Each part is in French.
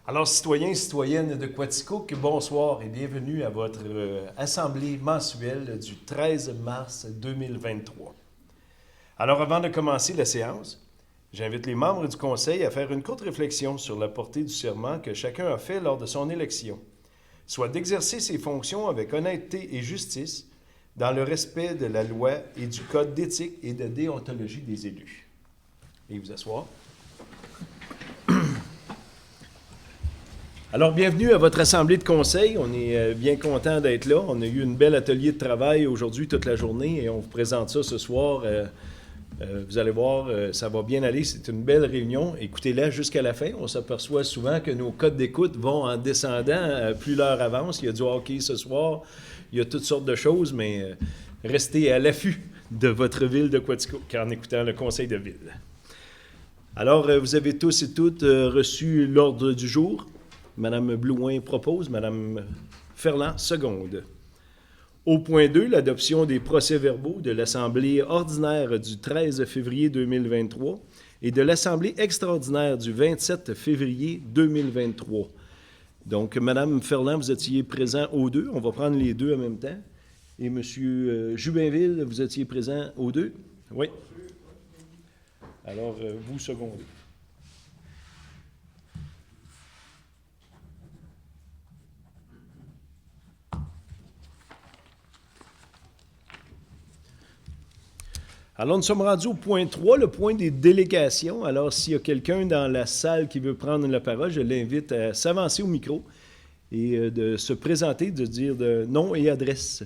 Alors, citoyens et citoyennes de Quaticook, bonsoir et bienvenue à votre assemblée mensuelle du 13 mars 2023. Alors, avant de commencer la séance, j'invite les membres du Conseil à faire une courte réflexion sur la portée du serment que chacun a fait lors de son élection, soit d'exercer ses fonctions avec honnêteté et justice dans le respect de la loi et du code d'éthique et de déontologie des élus. Et vous asseoir. Alors, bienvenue à votre assemblée de conseil. On est bien content d'être là. On a eu une belle atelier de travail aujourd'hui toute la journée et on vous présente ça ce soir. Vous allez voir, ça va bien aller. C'est une belle réunion. Écoutez-la jusqu'à la fin. On s'aperçoit souvent que nos codes d'écoute vont en descendant. Plus l'heure avance. Il y a du hockey ce soir. Il y a toutes sortes de choses, mais restez à l'affût de votre ville de Quaticook en écoutant le conseil de ville. Alors, vous avez tous et toutes reçu l'ordre du jour. Mme Blouin propose, Mme Ferland seconde. Au point 2, l'adoption des procès-verbaux de l'Assemblée ordinaire du 13 février 2023 et de l'Assemblée extraordinaire du 27 février 2023. Donc, Mme Ferland, vous étiez présent aux deux. On va prendre les deux en même temps. Et M. Jubinville, vous étiez présent aux deux? Oui. Alors, vous secondez. Alors, nous sommes rendus au point 3, le point des délégations. Alors, s'il y a quelqu'un dans la salle qui veut prendre la parole, je l'invite à s'avancer au micro et de se présenter, de dire de nom et adresse.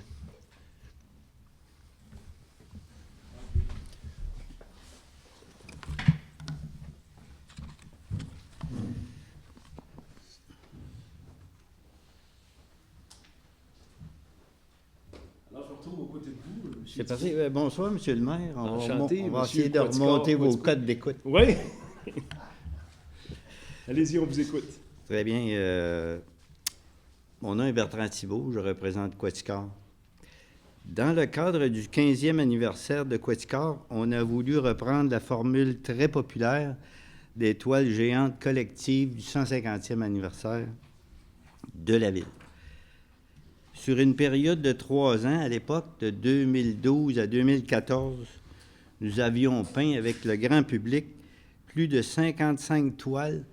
C'est parti. Bonsoir, M. le maire. Enchanté, On va monsieur essayer de Quaticook, remonter vos Quaticook. codes d'écoute. Oui. Allez-y, on vous écoute. Très bien. Mon nom est Bertrand Thibault. Je représente Quaticook. Dans le cadre du 15e anniversaire de Quaticook, on a voulu reprendre la formule très populaire des toiles géantes collectives du 150e anniversaire de la ville. Sur une période de 3 ans, à l'époque, de 2012 à 2014, nous avions peint avec le grand public plus de 55 toiles,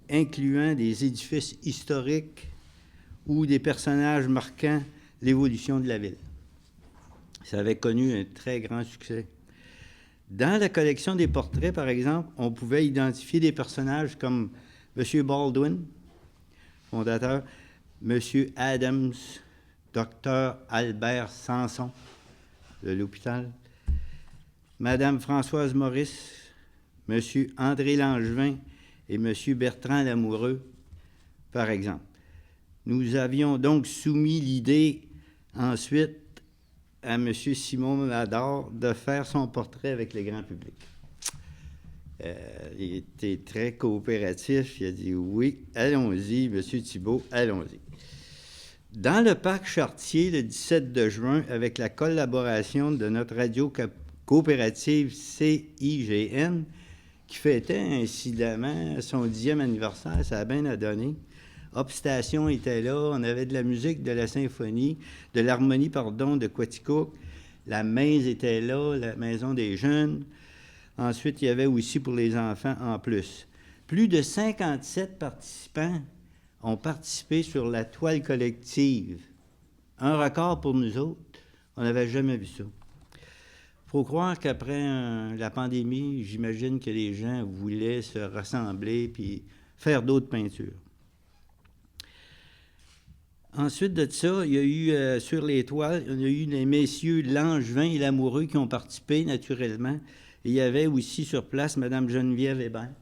incluant des édifices historiques ou des personnages marquant l'évolution de la ville. Ça avait connu un très grand succès. Dans la collection des portraits, par exemple, on pouvait identifier des personnages comme M. Baldwin, fondateur, M. Adams, Dr. Albert Sanson de l'hôpital, Mme Françoise Maurice, M. André Langevin et M. Bertrand Lamoureux, par exemple. Nous avions donc soumis l'idée ensuite à M. Simon Lador de faire son portrait avec le grand public. Il était très coopératif. Il a dit « Oui, allons-y, M. Thibault, allons-y ». Dans le parc Chartier, le 17 de juin, avec la collaboration de notre radio coopérative CIGN, qui fêtait incidemment son 10e anniversaire, ça a bien à donner. Opstation était là, on avait de la musique de la symphonie, de l'harmonie, de Quaticook. La Maise était là, la maison des jeunes. Ensuite, il y avait aussi pour les enfants en plus. Plus de 57 participants ont participé sur la toile collective. Un record pour nous autres. On n'avait jamais vu ça. Il faut croire qu'après la pandémie, j'imagine que les gens voulaient se rassembler puis faire d'autres peintures. Ensuite de ça, il y a eu sur les toiles, il y a eu les messieurs Langevin et Lamoureux qui ont participé naturellement. Et il y avait aussi sur place Mme Geneviève Hébert,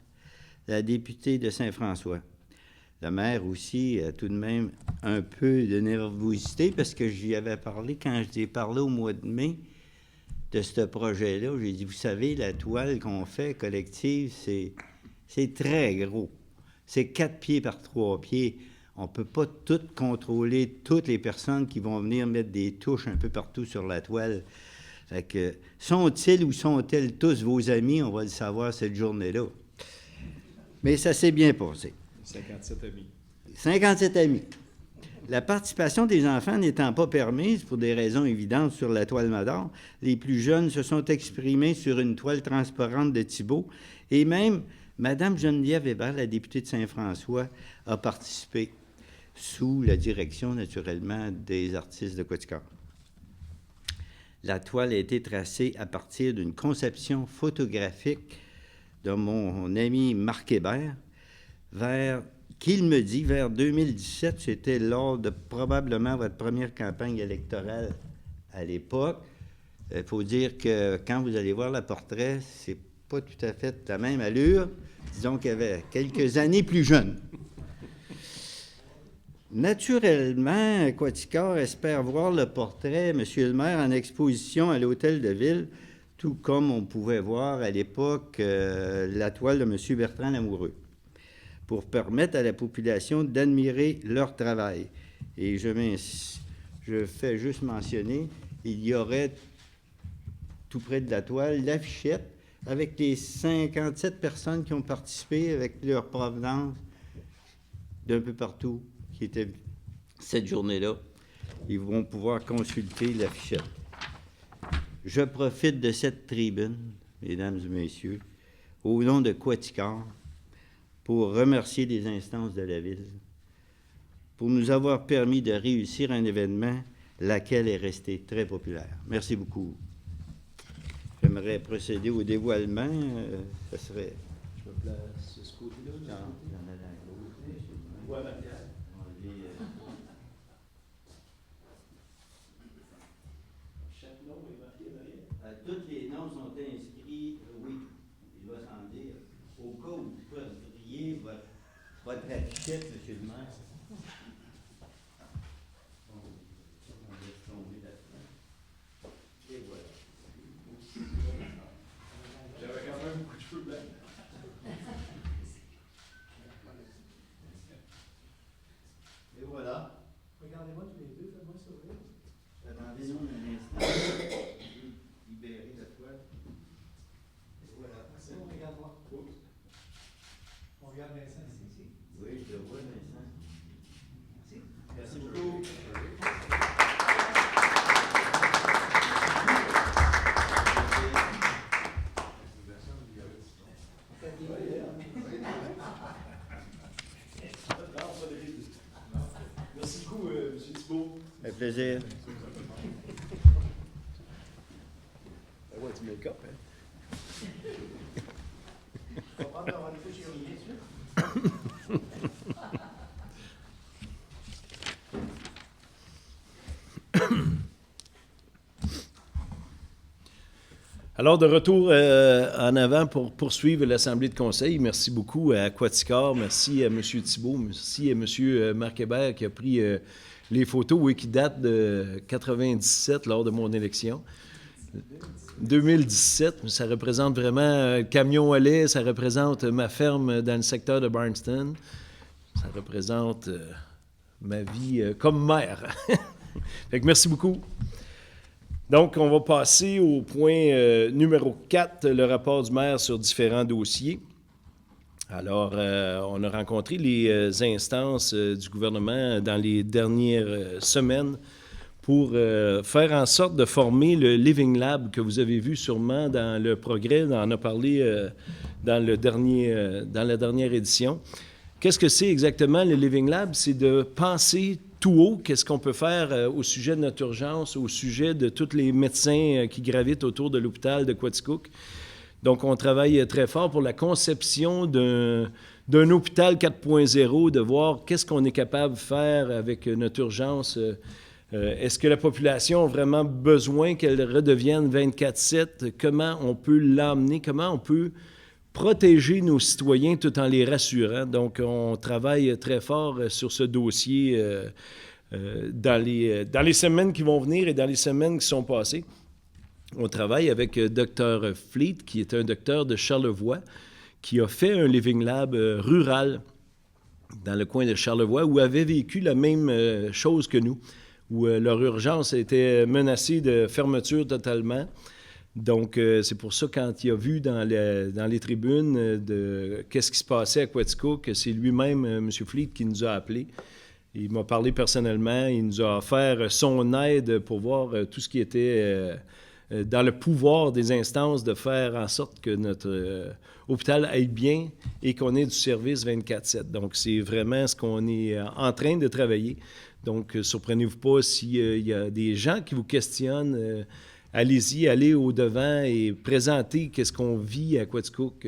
la députée de Saint-François. La maire aussi a tout de même un peu de nervosité parce que j'y avais parlé quand je t'ai parlé au mois de mai de ce projet-là. J'ai dit, vous savez, la toile qu'on fait collective, c'est très gros. C'est 4 pieds par 3 pieds. On ne peut pas tout contrôler, toutes les personnes qui vont venir mettre des touches un peu partout sur la toile. Fait que, sont-ils ou sont-elles tous vos amis? On va le savoir cette journée-là. Mais ça s'est bien passé. 57 amis. 57 amis. La participation des enfants n'étant pas permise pour des raisons évidentes sur la toile Mador, les plus jeunes se sont exprimés sur une toile transparente de Thibault et même Mme Geneviève Hébert, la députée de Saint-François, a participé sous la direction, naturellement, des artistes de Quaticoeur. La toile a été tracée à partir d'une conception photographique de mon ami Marc Hébert qu'il me dit vers 2017, c'était lors de probablement votre première campagne électorale à l'époque. Il faut dire que quand vous allez voir le portrait, c'est pas tout à fait la même allure. Disons qu'il y avait quelques années plus jeune. Naturellement, Quaticoeur espère voir le portrait, Monsieur le maire, en exposition à l'Hôtel de Ville, tout comme on pouvait voir à l'époque la toile de Monsieur Bertrand Lamoureux, pour permettre à la population d'admirer leur travail. Et je fais juste mentionner, il y aurait tout près de la toile l'affichette avec les 57 personnes qui ont participé avec leur provenance d'un peu partout qui était cette journée-là. Ils vont pouvoir consulter l'affichette. Je profite de cette tribune, mesdames et messieurs, au nom de Quaticoeur, pour remercier les instances de la Ville, pour nous avoir permis de réussir un événement, laquelle est resté très populaire. Merci beaucoup. J'aimerais procéder au dévoilement. Ça serait... Je me place de ce côté-là. Non, il y en a dans l'autre. Ouais, Mathias. Chaque nom est marqué derrière. Tous les noms sont inscrits, oui, il va s'en dire. Au cas où vous perdriez votre affichette, monsieur le maire. On laisse tomber là-dedans. Et voilà. J'avais quand même beaucoup de cheveux blancs. Et voilà. Regardez-moi tous les deux, faites-moi sourire. Attendez-nous un instant. Libérer la toile. Et voilà. C'est bon, regarde-moi. On regarde Vincent ici. Oui, je le vois, Vincent. Merci. Merci beaucoup. Merci beaucoup, M. Thibault. Ça fait plaisir. Ben ouais, tu make-up, hein? On va prendre un rendez-vous chez Olivier, sûr? Alors, de retour en avant pour poursuivre l'Assemblée de conseil. Merci beaucoup à Quaticoeur, merci à M. Thibault, merci à M. Marc Hébert qui a pris les photos, oui, qui datent de 97 lors de mon élection. 2017, ça représente vraiment un camion à lait, ça représente ma ferme dans le secteur de Barnston, ça représente ma vie comme maire. Fait que merci beaucoup. Donc, on va passer au point numéro 4, le rapport du maire sur différents dossiers. Alors, on a rencontré les instances du gouvernement dans les dernières semaines pour faire en sorte de former le Living Lab que vous avez vu sûrement dans le progrès, on en a parlé dans la dernière édition. Qu'est-ce que c'est exactement le Living Lab? C'est de penser tout haut, qu'est-ce qu'on peut faire au sujet de notre urgence, au sujet de tous les médecins qui gravitent autour de l'hôpital de Quaticook. Donc, on travaille très fort pour la conception d'un hôpital 4.0, de voir qu'est-ce qu'on est capable de faire avec notre urgence. Est-ce que la population a vraiment besoin qu'elle redevienne 24/7? Comment on peut l'emmener? Comment on peut protéger nos citoyens tout en les rassurant? Donc, on travaille très fort sur ce dossier dans les semaines qui vont venir et dans les semaines qui sont passées. On travaille avec Dr. Fleet, qui est un docteur de Charlevoix, qui a fait un Living Lab rural dans le coin de Charlevoix, où avait vécu la même chose que nous, où leur urgence était menacée de fermeture totalement. Donc, c'est pour ça, quand il a vu dans les tribunes de qu'est-ce qui se passait à Quaticook, que c'est lui-même, M. Fleet, qui nous a appelés. Il m'a parlé personnellement. Il nous a offert son aide pour voir tout ce qui était dans le pouvoir des instances de faire en sorte que notre hôpital aille bien et qu'on ait du service 24/7. Donc, c'est vraiment ce qu'on est en train de travailler. Donc, surprenez-vous pas s'il y a des gens qui vous questionnent. Allez-y, allez au-devant et présentez qu'est-ce qu'on vit à Quaticook.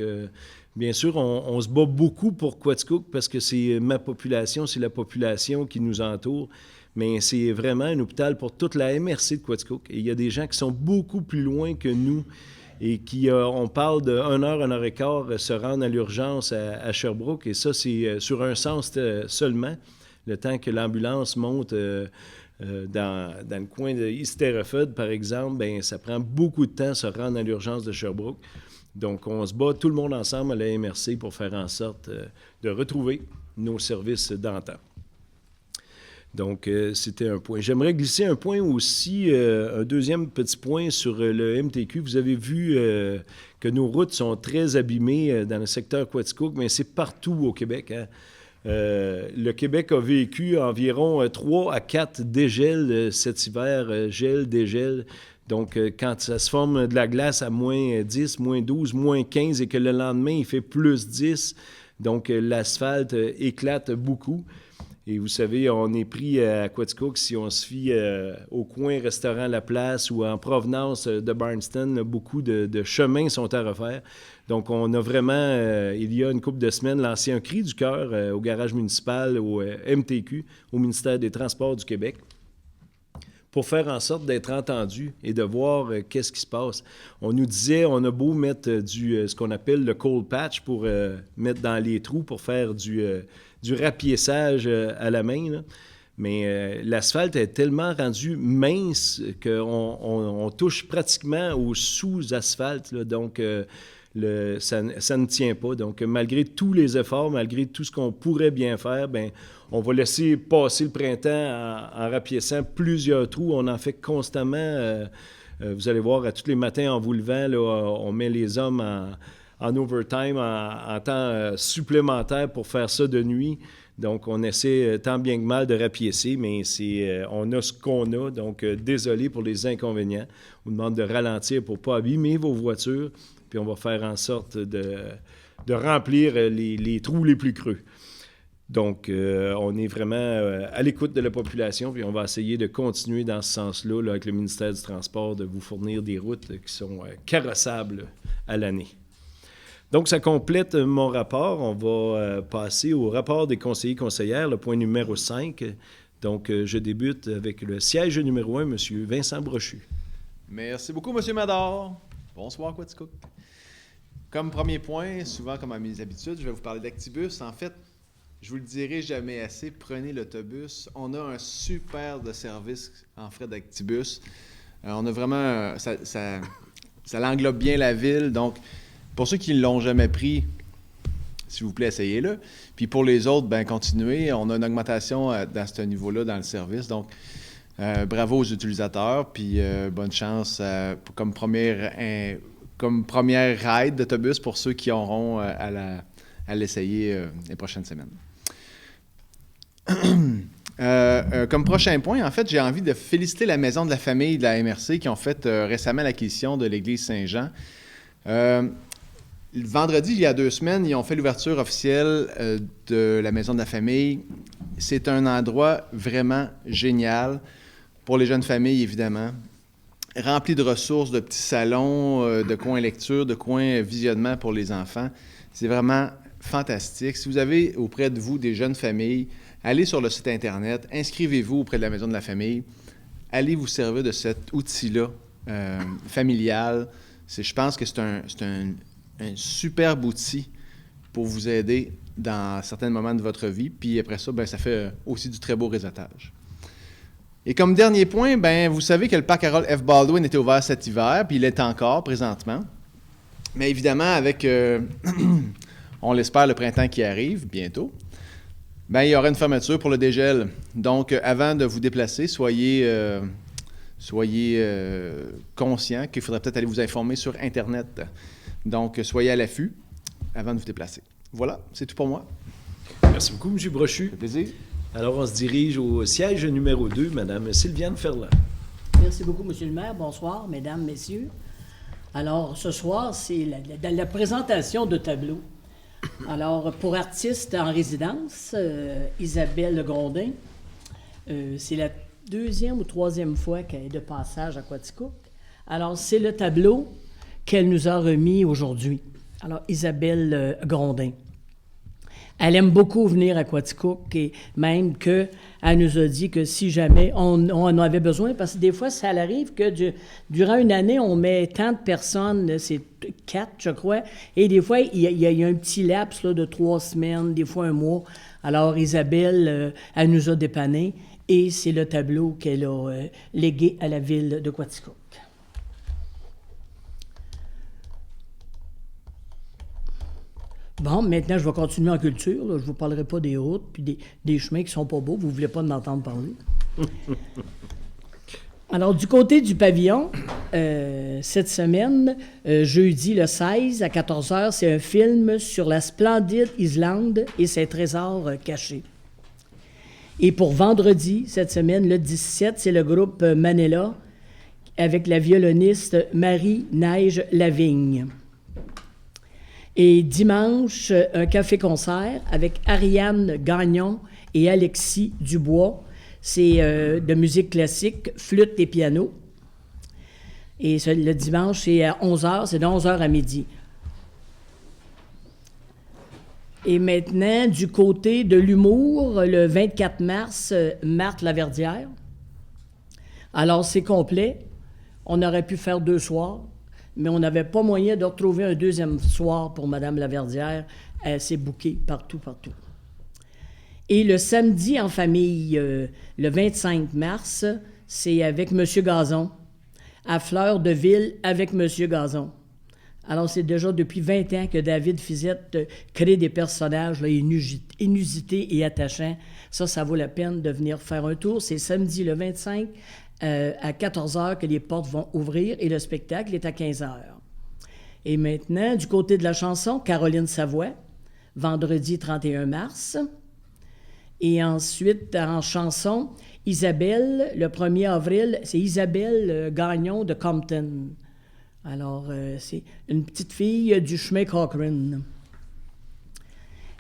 Bien sûr, on se bat beaucoup pour Quaticook parce que c'est ma population, c'est la population qui nous entoure. Mais c'est vraiment un hôpital pour toute la MRC de Quaticook. Et il y a des gens qui sont beaucoup plus loin que nous et qui, on parle de 1 heure, 1 heure et quart, se rendre à l'urgence à Sherbrooke. Et ça, c'est sur un sens seulement. Le temps que l'ambulance monte dans le coin de East Terraford, par exemple, bien, ça prend beaucoup de temps de se rendre à l'urgence de Sherbrooke. Donc, on se bat tout le monde ensemble à la MRC pour faire en sorte de retrouver nos services d'antan. Donc, c'était un point. J'aimerais glisser un point aussi, un deuxième petit point sur le MTQ. Vous avez vu que nos routes sont très abîmées dans le secteur Quaticook, mais c'est partout au Québec. Hein? Le Québec a vécu environ 3 à 4 dégels cet hiver, gel, dégel. Donc, quand ça se forme de la glace à moins 10, moins 12, moins 15 et que le lendemain, il fait plus 10, donc l'asphalte éclate beaucoup. Et vous savez, on est pris à Quaticook si on se fie au coin restaurant La Place ou en provenance de Barnston. Là, beaucoup de chemins sont à refaire. Donc, on a vraiment, il y a une couple de semaines, lancé un cri du cœur au garage municipal, au MTQ, au ministère des Transports du Québec, pour faire en sorte d'être entendu et de voir qu'est-ce qui se passe. On nous disait, on a beau mettre ce qu'on appelle le cold patch pour mettre dans les trous pour faire du rapiessage à la main, là. Mais l'asphalte est tellement rendu mince qu'on touche pratiquement au sous-asphalte, là. Donc, ça ne tient pas. Donc, malgré tous les efforts, malgré tout ce qu'on pourrait bien faire, bien, on va laisser passer le printemps en rapiessant plusieurs trous. On en fait constamment. Vous allez voir, à tous les matins en vous levant, là, on met les hommes en overtime, en temps supplémentaire pour faire ça de nuit. Donc, on essaie tant bien que mal de rapiécer, mais on a ce qu'on a. Donc, désolé pour les inconvénients. On vous demande de ralentir pour ne pas abîmer vos voitures. Puis, on va faire en sorte de remplir les trous les plus creux. Donc, on est vraiment à l'écoute de la population, puis on va essayer de continuer dans ce sens-là, là, avec le ministère du Transport, de vous fournir des routes qui sont carrossables à l'année. Donc, ça complète mon rapport. On va passer au rapport des conseillers et conseillères, le point numéro 5. Donc, je débute avec le siège numéro 1, M. Vincent Brochu. Merci beaucoup, M. Mador. Bonsoir, Quaticook. Comme premier point, souvent comme à mes habitudes, je vais vous parler d'Actibus. En fait, je vous le dirai jamais assez, prenez l'autobus. On a un super de service en frais d'Actibus. On a vraiment... Ça l'englobe bien la ville. Donc, pour ceux qui ne l'ont jamais pris, s'il vous plaît, essayez-le. Puis pour les autres, bien, continuez. On a une augmentation dans ce niveau-là dans le service. Donc, bravo aux utilisateurs. Puis bonne chance comme première ride d'autobus pour ceux qui auront à l'essayer les prochaines semaines. Comme prochain point, en fait, j'ai envie de féliciter la Maison de la famille de la MRC qui ont fait récemment l'acquisition de l'église Saint-Jean. Le vendredi, il y a 2 semaines, ils ont fait l'ouverture officielle de la Maison de la famille. C'est un endroit vraiment génial pour les jeunes familles, évidemment. Rempli de ressources, de petits salons, de coins lecture, de coins visionnement pour les enfants. C'est vraiment fantastique. Si vous avez auprès de vous des jeunes familles, allez sur le site Internet, inscrivez-vous auprès de la Maison de la famille, allez vous servir de cet outil-là familial. Je pense que c'est un superbe outil pour vous aider dans certains moments de votre vie. Puis après ça, bien, ça fait aussi du très beau réseautage. Et comme dernier point, bien, vous savez que le parc Harold F. Baldwin était ouvert cet hiver, puis il est encore présentement. Mais évidemment, avec, on l'espère, le printemps qui arrive bientôt, bien, il y aura une fermeture pour le dégel. Donc, avant de vous déplacer, soyez soyez conscients qu'il faudrait peut-être aller vous informer sur Internet. Donc, soyez à l'affût avant de vous déplacer. Voilà, c'est tout pour moi. Merci beaucoup, M. Brochu. Ça fait plaisir. Alors, on se dirige au siège numéro 2, Mme Sylviane Ferland. Merci beaucoup, M. le maire. Bonsoir, mesdames, messieurs. Alors, ce soir, c'est la présentation de tableaux. Alors, pour artistes en résidence, Isabelle Grondin, c'est la 2e ou 3e fois qu'elle est de passage à Quaticook. Alors, c'est le tableau qu'elle nous a remis aujourd'hui. Alors, Isabelle Grondin. Elle aime beaucoup venir à Quaticook et même qu'elle nous a dit que si jamais on en avait besoin, parce que des fois, ça arrive que durant une année, on met tant de personnes, c'est 4, je crois, et des fois, il y a un petit laps là, de 3 semaines, des fois un mois. Alors, Isabelle, elle nous a dépanné et c'est le tableau qu'elle a légué à la ville de Quaticook. Bon, maintenant, je vais continuer en culture. Là. Je ne vous parlerai pas des routes puis des chemins qui ne sont pas beaux. Vous ne voulez pas m'entendre parler. Alors, du côté du pavillon, cette semaine, jeudi le 16 à 14h, c'est un film sur la splendide Islande et ses trésors cachés. Et pour vendredi, cette semaine, le 17, c'est le groupe Manela avec la violoniste Marie-Neige Lavigne. Et dimanche, un café-concert avec Ariane Gagnon et Alexis Dubois. C'est de musique classique, flûte et piano. Et le dimanche, c'est à 11h, c'est de 11h à midi. Et maintenant, du côté de l'humour, le 24 mars, Marthe Laverdière. Alors, c'est complet. On aurait pu faire 2 soirs. Mais on n'avait pas moyen de retrouver un 2e soir pour Mme Laverdière. Elle s'est bookée partout. Et le samedi en famille, le 25 mars, c'est avec M. Gazon, à Fleur de Ville avec M. Gazon. Alors, c'est déjà depuis 20 ans que David Fizette crée des personnages là, inusités et attachants. Ça vaut la peine de venir faire un tour. C'est samedi le 25 à 14h que les portes vont ouvrir et le spectacle est à 15h. Et maintenant, du côté de la chanson, Caroline Savoie, vendredi 31 mars. Et ensuite, en chanson, Isabelle, le 1er avril, c'est Isabelle Gagnon de Compton. Alors, c'est une petite fille du chemin Cochrane.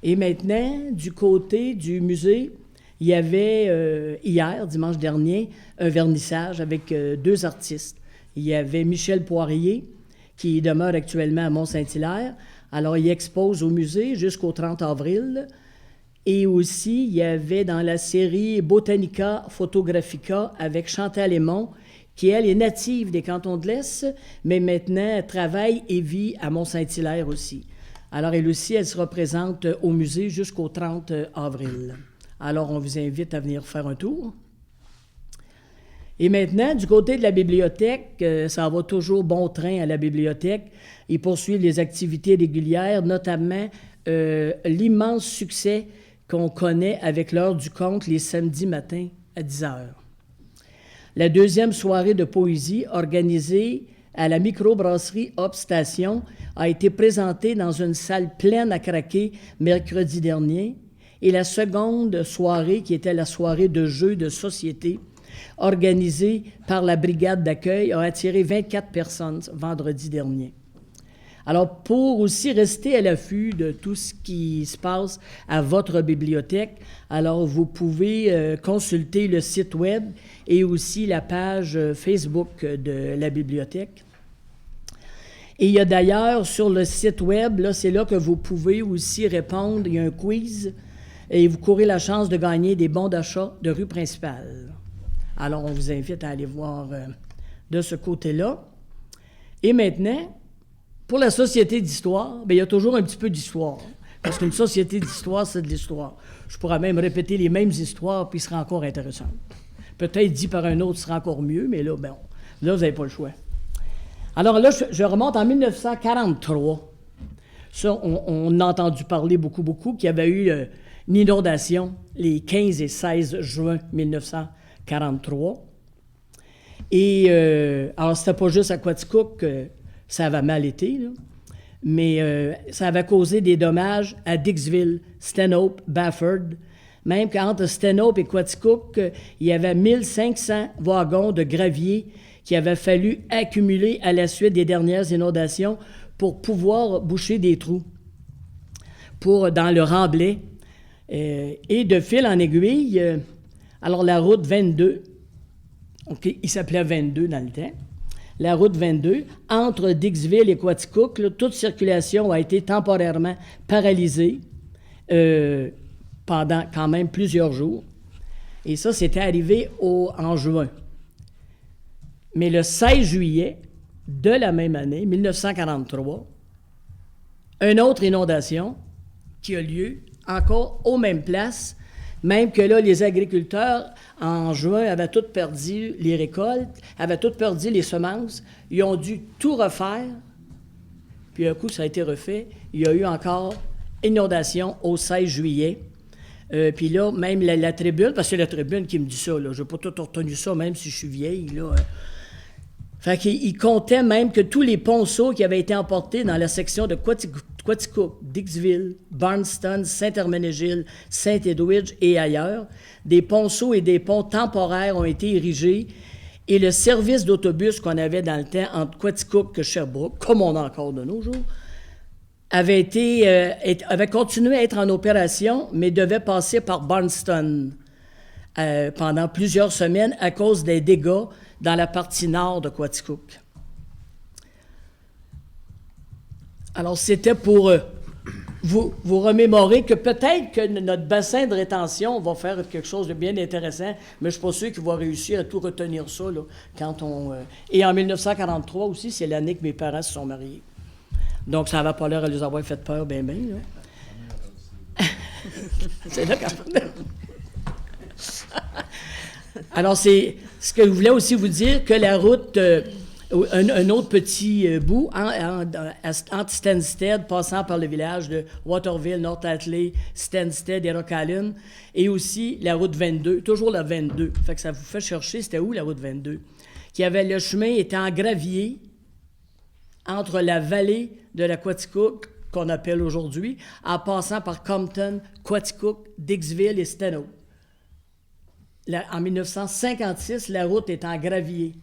Et maintenant, du côté du musée, il y avait hier, dimanche dernier, un vernissage avec 2 artistes. Il y avait Michel Poirier, qui demeure actuellement à Mont-Saint-Hilaire. Alors, il expose au musée jusqu'au 30 avril. Et aussi, il y avait dans la série Botanica Photographica avec Chantal Aymon, qui, elle, est native des cantons de l'Est, mais maintenant travaille et vit à Mont-Saint-Hilaire aussi. Alors, elle aussi, elle sera présente au musée jusqu'au 30 avril. Alors, on vous invite à venir faire un tour. Et maintenant, du côté de la bibliothèque, ça va toujours bon train à la bibliothèque. Ils poursuivent les activités régulières, notamment l'immense succès qu'on connaît avec l'heure du conte les samedis matins à 10h. La 2e soirée de poésie organisée à la microbrasserie Hop Station a été présentée dans une salle pleine à craquer mercredi dernier. Et la seconde soirée, qui était la soirée de jeux de société, organisée par la brigade d'accueil, a attiré 24 personnes vendredi dernier. Alors, pour aussi rester à l'affût de tout ce qui se passe à votre bibliothèque, alors vous pouvez consulter le site web et aussi la page Facebook de la bibliothèque. Et il y a d'ailleurs sur le site web, là, c'est là que vous pouvez aussi répondre, il y a un quiz, et vous courez la chance de gagner des bons d'achat de rue principale. Alors, on vous invite à aller voir de ce côté-là. Et maintenant, pour la société d'histoire, bien, il y a toujours un petit peu d'histoire. Parce qu'une société d'histoire, c'est de l'histoire. Je pourrais même répéter les mêmes histoires, puis ce sera encore intéressant. Peut-être dit par un autre, ce sera encore mieux, mais là, ben, là, vous n'avez pas le choix. Alors là, je remonte en 1943. Ça, on a entendu parler beaucoup, qu'il y avait eu une inondation les 15 et 16 juin 1943. Et, alors, c'était pas juste à Quaticook que ça avait mal été, là, mais ça avait causé des dommages à Dixville, Stanhope, Bafford. Même qu'entre Stanhope et Quaticook, il y avait 1500 wagons de gravier qu'il avait fallu accumuler à la suite des dernières inondations pour pouvoir boucher des trous dans le remblai. Et de fil en aiguille, alors la route 22, OK, il s'appelait 22 dans le temps, la route 22, entre Dixville et Quaticook, là, toute circulation a été temporairement paralysée pendant quand même plusieurs jours. Et ça, c'était arrivé en juin. Mais le 16 juillet de la même année, 1943, une autre inondation qui a lieu encore aux mêmes places, même que là, les agriculteurs, en juin, avaient tous perdu les récoltes, avaient tous perdu les semences. Ils ont dû tout refaire. Puis un coup, ça a été refait. Il y a eu encore inondation au 16 juillet. Puis là, même la tribune, parce que c'est la tribune qui me dit ça, là. Je n'ai pas tout retenu ça, même si je suis vieille, là. Fait qu'il comptait même que tous les ponceaux qui avaient été emportés dans la section de Quaticook, Dixville, Barnston, Saint-Herménégil, Saint-Edwidge et ailleurs, des ponceaux et des ponts temporaires ont été érigés et le service d'autobus qu'on avait dans le temps entre Quaticook et Sherbrooke, comme on a encore de nos jours, avait continué à être en opération, mais devait passer par Barnston pendant plusieurs semaines à cause des dégâts dans la partie nord de Quaticook. Alors, c'était pour vous remémorer que peut-être que notre bassin de rétention va faire quelque chose de bien intéressant, mais je ne suis pas sûr qu'il va réussir à tout retenir ça, là, Et en 1943 aussi, c'est l'année que mes parents se sont mariés. Donc, ça n'avait pas l'air à les avoir fait peur, bien, là. C'est là qu'on... Alors, c'est ce que je voulais aussi vous dire, que la route, un autre petit bout, entre Stansted, passant par le village de Waterville, North Atlee, Stansted et Rock Island, et aussi la route 22, toujours la 22. Fait que ça vous fait chercher, c'était où la route 22? Le chemin était en gravier entre la vallée de la Quaticook, qu'on appelle aujourd'hui, en passant par Compton, Quaticook, Dixville et Stanhope. En 1956, la route est en gravier.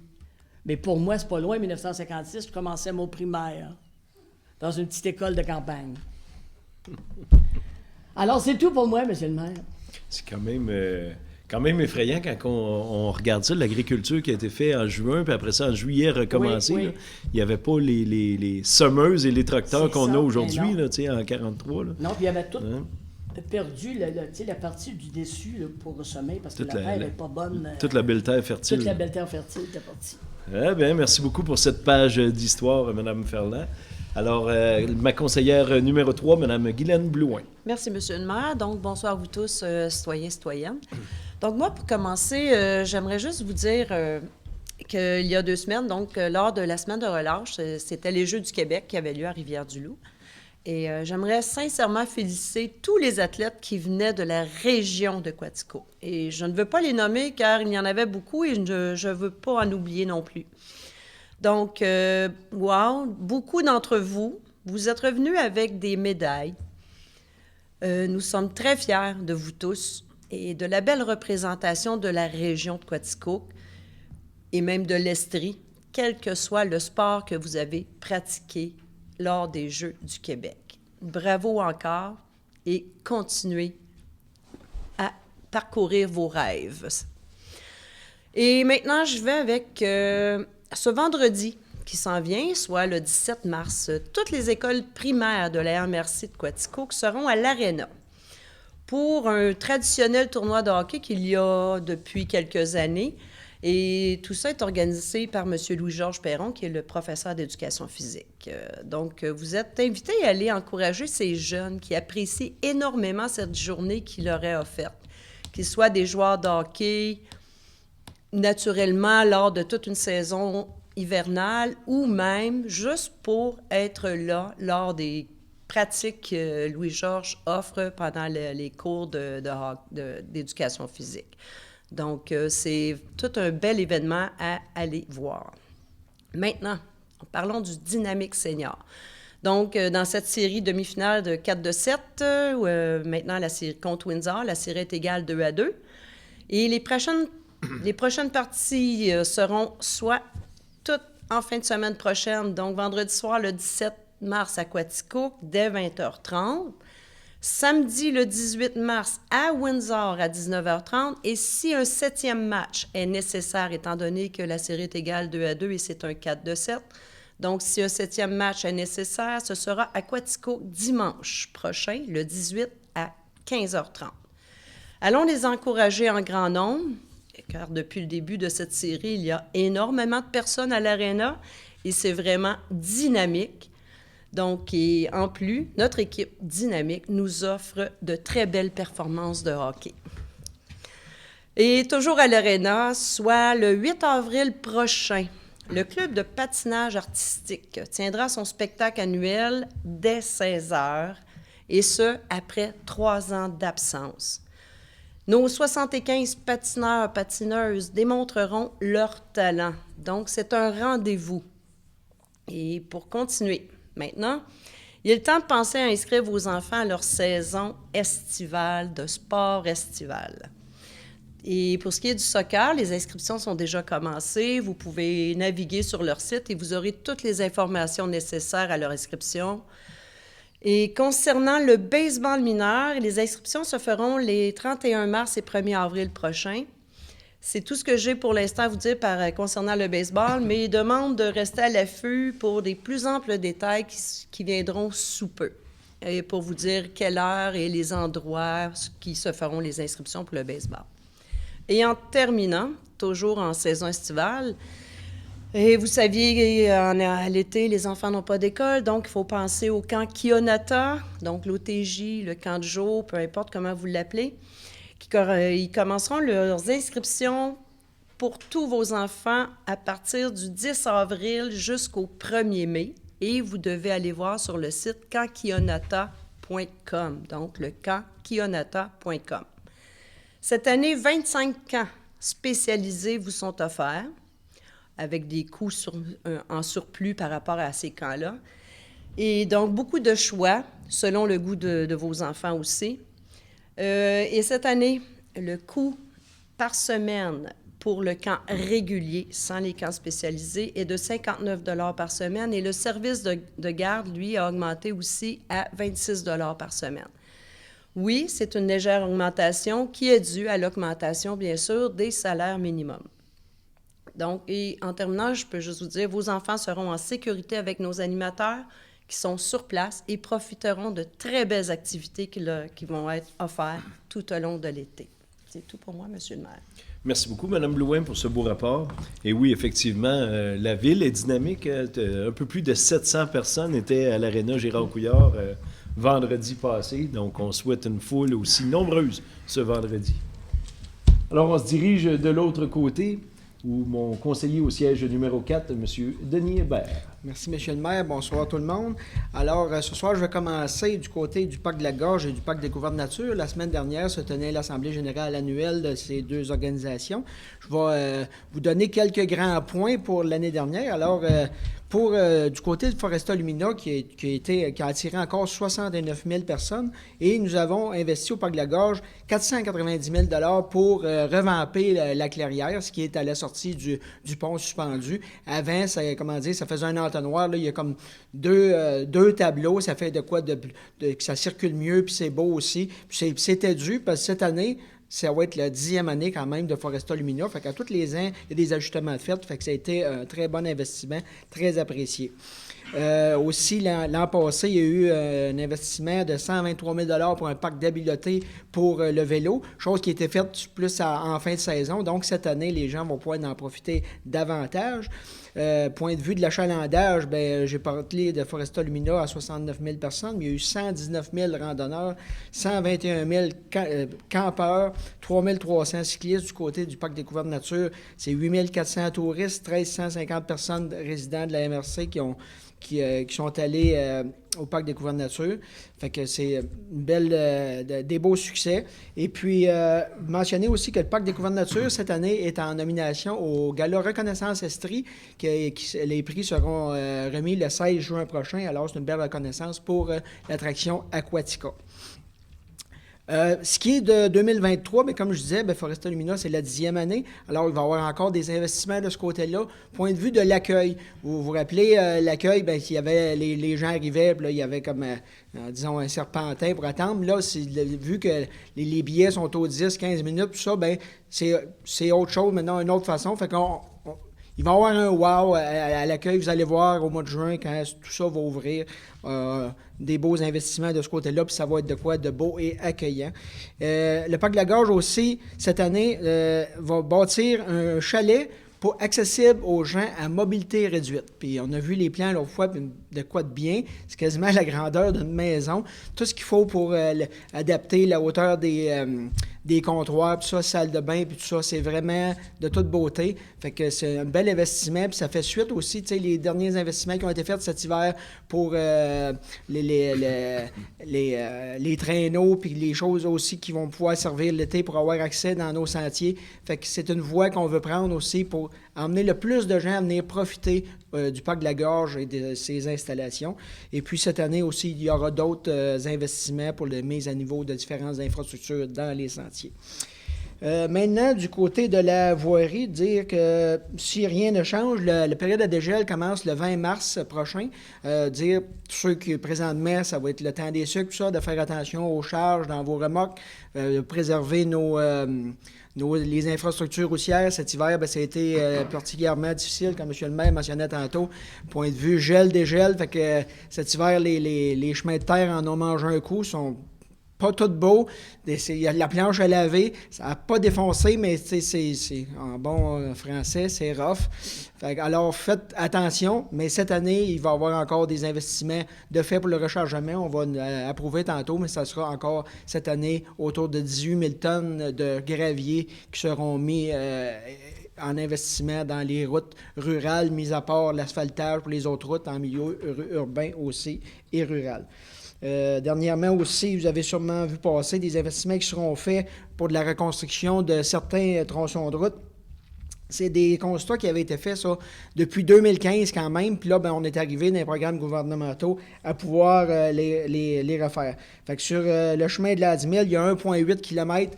Mais pour moi, c'est pas loin, 1956, je commençais mon primaire dans une petite école de campagne. Alors, c'est tout pour moi, monsieur le maire. C'est quand même effrayant quand on regarde ça, l'agriculture qui a été faite en juin, puis après ça, en juillet, recommencé. Oui. Là. Il n'y avait pas les semeuses et les tracteurs qu'on a aujourd'hui, là, en 43. Là. Non, puis il y avait tout perdu la partie du dessus là, pour le semer, parce que la terre n'est pas bonne. Toute la belle terre fertile. Toute la belle terre fertile était partie. Eh bien, merci beaucoup pour cette page d'histoire, Mme Ferland. Alors, ma conseillère numéro 3, Mme Guylaine Blouin. Merci, M. le maire. Donc, bonsoir à vous tous, citoyens, citoyennes. Donc, moi, pour commencer, j'aimerais juste vous dire qu'il y a 2 semaines, donc lors de la semaine de relâche, c'était les Jeux du Québec qui avaient lieu à Rivière-du-Loup. Et j'aimerais sincèrement féliciter tous les athlètes qui venaient de la région de Quaticook. Et je ne veux pas les nommer car il y en avait beaucoup et je ne veux pas en oublier non plus. Donc, beaucoup d'entre vous, vous êtes revenus avec des médailles. Nous sommes très fiers de vous tous et de la belle représentation de la région de Quaticook et même de l'Estrie, quel que soit le sport que vous avez pratiqué lors des Jeux du Québec. Bravo encore et continuez à parcourir vos rêves. Et maintenant, je vais avec ce vendredi qui s'en vient, soit le 17 mars. Toutes les écoles primaires de la MRC de Quaticook seront à l'Arena pour un traditionnel tournoi de hockey qu'il y a depuis quelques années. Et tout ça est organisé par M. Louis-Georges Perron, qui est le professeur d'éducation physique. Donc, vous êtes invités à aller encourager ces jeunes qui apprécient énormément cette journée qu'il leur est offerte, qu'ils soient des joueurs de hockey, naturellement, lors de toute une saison hivernale, ou même juste pour être là lors des pratiques que Louis-Georges offre pendant les cours d'éducation physique. Donc, c'est tout un bel événement à aller voir. Maintenant, parlons du Dynamique Senior. Donc, dans cette série demi-finale de 4-7, maintenant la série contre Windsor, la série est égale 2-2. Et les prochaines parties seront soit toutes en fin de semaine prochaine, donc vendredi soir, le 17 mars à Quaticook, dès 20h30. Samedi, le 18 mars, à Windsor, à 19h30. Et si un 7e match est nécessaire, étant donné que la série est égale 2-2 et c'est un 4-7, donc si un 7e match est nécessaire, ce sera à Quaticook dimanche prochain, le 18 à 15h30. Allons les encourager en grand nombre, car depuis le début de cette série, il y a énormément de personnes à l'aréna et c'est vraiment dynamique. Donc, et en plus, notre équipe dynamique nous offre de très belles performances de hockey. Et toujours à l'Arena, soit le 8 avril prochain, le club de patinage artistique tiendra son spectacle annuel dès 16h, et ce, après 3 ans d'absence. Nos 75 patineurs, patineuses démontreront leur talent. Donc, c'est un rendez-vous. Et pour continuer, maintenant, il est le temps de penser à inscrire vos enfants à leur saison estivale, de sport estival. Et pour ce qui est du soccer, les inscriptions sont déjà commencées. Vous pouvez naviguer sur leur site et vous aurez toutes les informations nécessaires à leur inscription. Et concernant le baseball mineur, les inscriptions se feront les 31 mars et 1er avril prochains. C'est tout ce que j'ai pour l'instant à vous dire concernant le baseball, mais il demande de rester à l'affût pour des plus amples détails qui viendront sous peu. Et pour vous dire quelle heure et les endroits qui se feront les inscriptions pour le baseball. Et en terminant, toujours en saison estivale, et vous saviez, à l'été, les enfants n'ont pas d'école, donc il faut penser au camp Kionata, donc l'OTJ, le camp de jour, peu importe comment vous l'appelez. Ils commenceront leurs inscriptions pour tous vos enfants à partir du 10 avril jusqu'au 1er mai. Et vous devez aller voir sur le site campkionata.com, donc le campkionata.com. Cette année, 25 camps spécialisés vous sont offerts, avec des coûts en surplus par rapport à ces camps-là. Et donc, beaucoup de choix, selon le goût de vos enfants aussi. Et cette année, le coût par semaine pour le camp régulier, sans les camps spécialisés, est de 59 $ par semaine. Et le service de garde, lui, a augmenté aussi à 26 $ par semaine. Oui, c'est une légère augmentation qui est due à l'augmentation, bien sûr, des salaires minimums. Donc, et en terminant, je peux juste vous dire, vos enfants seront en sécurité avec nos animateurs qui sont sur place et profiteront de très belles activités qui vont être offertes tout au long de l'été. C'est tout pour moi, Monsieur le maire. Merci beaucoup, Mme Blouin, pour ce beau rapport. Et oui, effectivement, la ville est dynamique. Un peu plus de 700 personnes étaient à l'Aréna Gérard-Couillard vendredi passé. Donc, on souhaite une foule aussi nombreuse ce vendredi. Alors, on se dirige de l'autre côté, où mon conseiller au siège numéro 4, M. Denis Hébert. Merci, M. le maire. Bonsoir tout le monde. Alors, ce soir, je vais commencer du côté du Parc de la Gorge et du Parc Découverte Nature. La semaine dernière se tenait l'Assemblée générale annuelle de ces deux organisations. Je vais vous donner quelques grands points pour l'année dernière. Alors, pour du côté de Foresta Lumina, qui a attiré encore 69 000 personnes, et nous avons investi au Parc de la Gorge 490 000 $ pour revamper la clairière, ce qui est à la sortie du pont suspendu. Avant, ça faisait un entonnoir. Là, il y a comme deux tableaux. Ça fait de quoi que ça circule mieux, puis c'est beau aussi. Puis c'était dû, parce que cette année, ça va être la 10e année quand même de Foresta Lumina. Fait qu'à tous les ans, il y a des ajustements faits. Fait que ça a été un très bon investissement, très apprécié. Aussi, l'an passé, il y a eu un investissement de 123 000 $ pour un parc d'habileté pour le vélo, chose qui était faite plus en fin de saison. Donc, cette année, les gens vont pouvoir en profiter davantage. Point de vue de l'achalandage, j'ai parlé de Foresta Lumina à 69 000 personnes, mais il y a eu 119 000 randonneurs, 121 000 campeurs, 3 300 cyclistes du côté du Parc Découverte Nature. C'est 8 400 touristes, 1 350 personnes résidents de la MRC qui ont qui sont allés au Parc Découverte Nature. Fait que c'est des beaux succès. Et puis, mentionner aussi que le Parc Découverte Nature, cette année, est en nomination au Gala Reconnaissance Estrie, les prix seront remis le 16 juin prochain. Alors, c'est une belle reconnaissance pour l'attraction Aquatica. Ce qui est de 2023, mais comme je disais, Foresta Lumina, c'est la 10e année. Alors, il va y avoir encore des investissements de ce côté-là. Point de vue de l'accueil, vous vous rappelez, l'accueil, il y avait, les gens arrivaient, puis là, il y avait comme, disons, un serpentin pour attendre. Là, vu que les billets sont aux 10-15 minutes, tout ça, c'est autre chose maintenant, une autre façon. Fait qu'on il va y avoir un wow à l'accueil. Vous allez voir au mois de juin, quand tout ça va ouvrir, des beaux investissements de ce côté-là, puis ça va être de quoi de beau et accueillant. Le Parc de la Gorge aussi, cette année, va bâtir un chalet accessible aux gens à mobilité réduite. Puis on a vu les plans l'autre fois, de quoi de bien. C'est quasiment la grandeur d'une maison. Tout ce qu'il faut pour adapter la hauteur des comptoirs, puis ça, salle de bain, puis tout ça, c'est vraiment de toute beauté. Fait que c'est un bel investissement, puis ça fait suite aussi, tu sais, les derniers investissements qui ont été faits cet hiver pour les traîneaux, puis les choses aussi qui vont pouvoir servir l'été pour avoir accès dans nos sentiers. Fait que c'est une voie qu'on veut prendre aussi pour emmener le plus de gens à venir profiter du Parc de la Gorge et de ses installations. Et puis cette année aussi, il y aura d'autres investissements pour la mise à niveau de différentes infrastructures dans les sentiers. Maintenant, du côté de la voirie, dire que si rien ne change, la période de dégel commence le 20 mars prochain. Dire ceux qui, présentement, ça va être le temps des sucres, tout ça, de faire attention aux charges dans vos remorques, de préserver les infrastructures routières. Cet hiver, ça a été particulièrement difficile, comme M. le maire mentionnait tantôt. Point de vue gel-dégel, fait que cet hiver, les chemins de terre en ont mangé un coup, sont pas tout beau. Il y a la planche à laver. Ça n'a pas défoncé, mais c'est en bon français, c'est rough. Alors, faites attention. Mais cette année, il va y avoir encore des investissements de fait pour le rechargement. On va approuver tantôt, mais ça sera encore cette année autour de 18 000 tonnes de gravier qui seront mis en investissement dans les routes rurales, mis à part l'asphaltage pour les autres routes en milieu urbain aussi et rural. Dernièrement aussi, vous avez sûrement vu passer des investissements qui seront faits pour de la reconstruction de certains tronçons de route. C'est des constats qui avaient été faits, ça, depuis 2015 quand même. Puis là, on est arrivé dans les programmes gouvernementaux à pouvoir les refaire. Fait que sur le chemin de la 10 000, il y a 1,8 km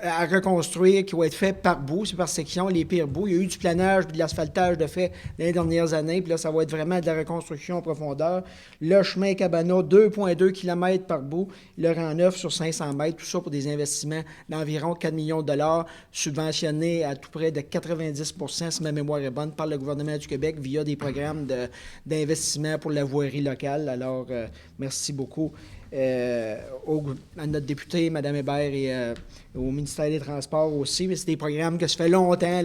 à reconstruire qui va être fait par bout, c'est par section, les pires bouts. Il y a eu du planage et de l'asphaltage de fait dans les dernières années, puis là, ça va être vraiment de la reconstruction en profondeur. Le chemin Cabana, 2,2 km par bout, le rang neuf sur 500 mètres, tout ça pour des investissements d'environ 4 millions de dollars, subventionnés à tout près de 90 % si ma mémoire est bonne, par le gouvernement du Québec via des programmes d'investissement pour la voirie locale. Alors, merci beaucoup à notre député, Mme Hébert, et au ministère des Transports aussi. Mais c'est des programmes que ça fait longtemps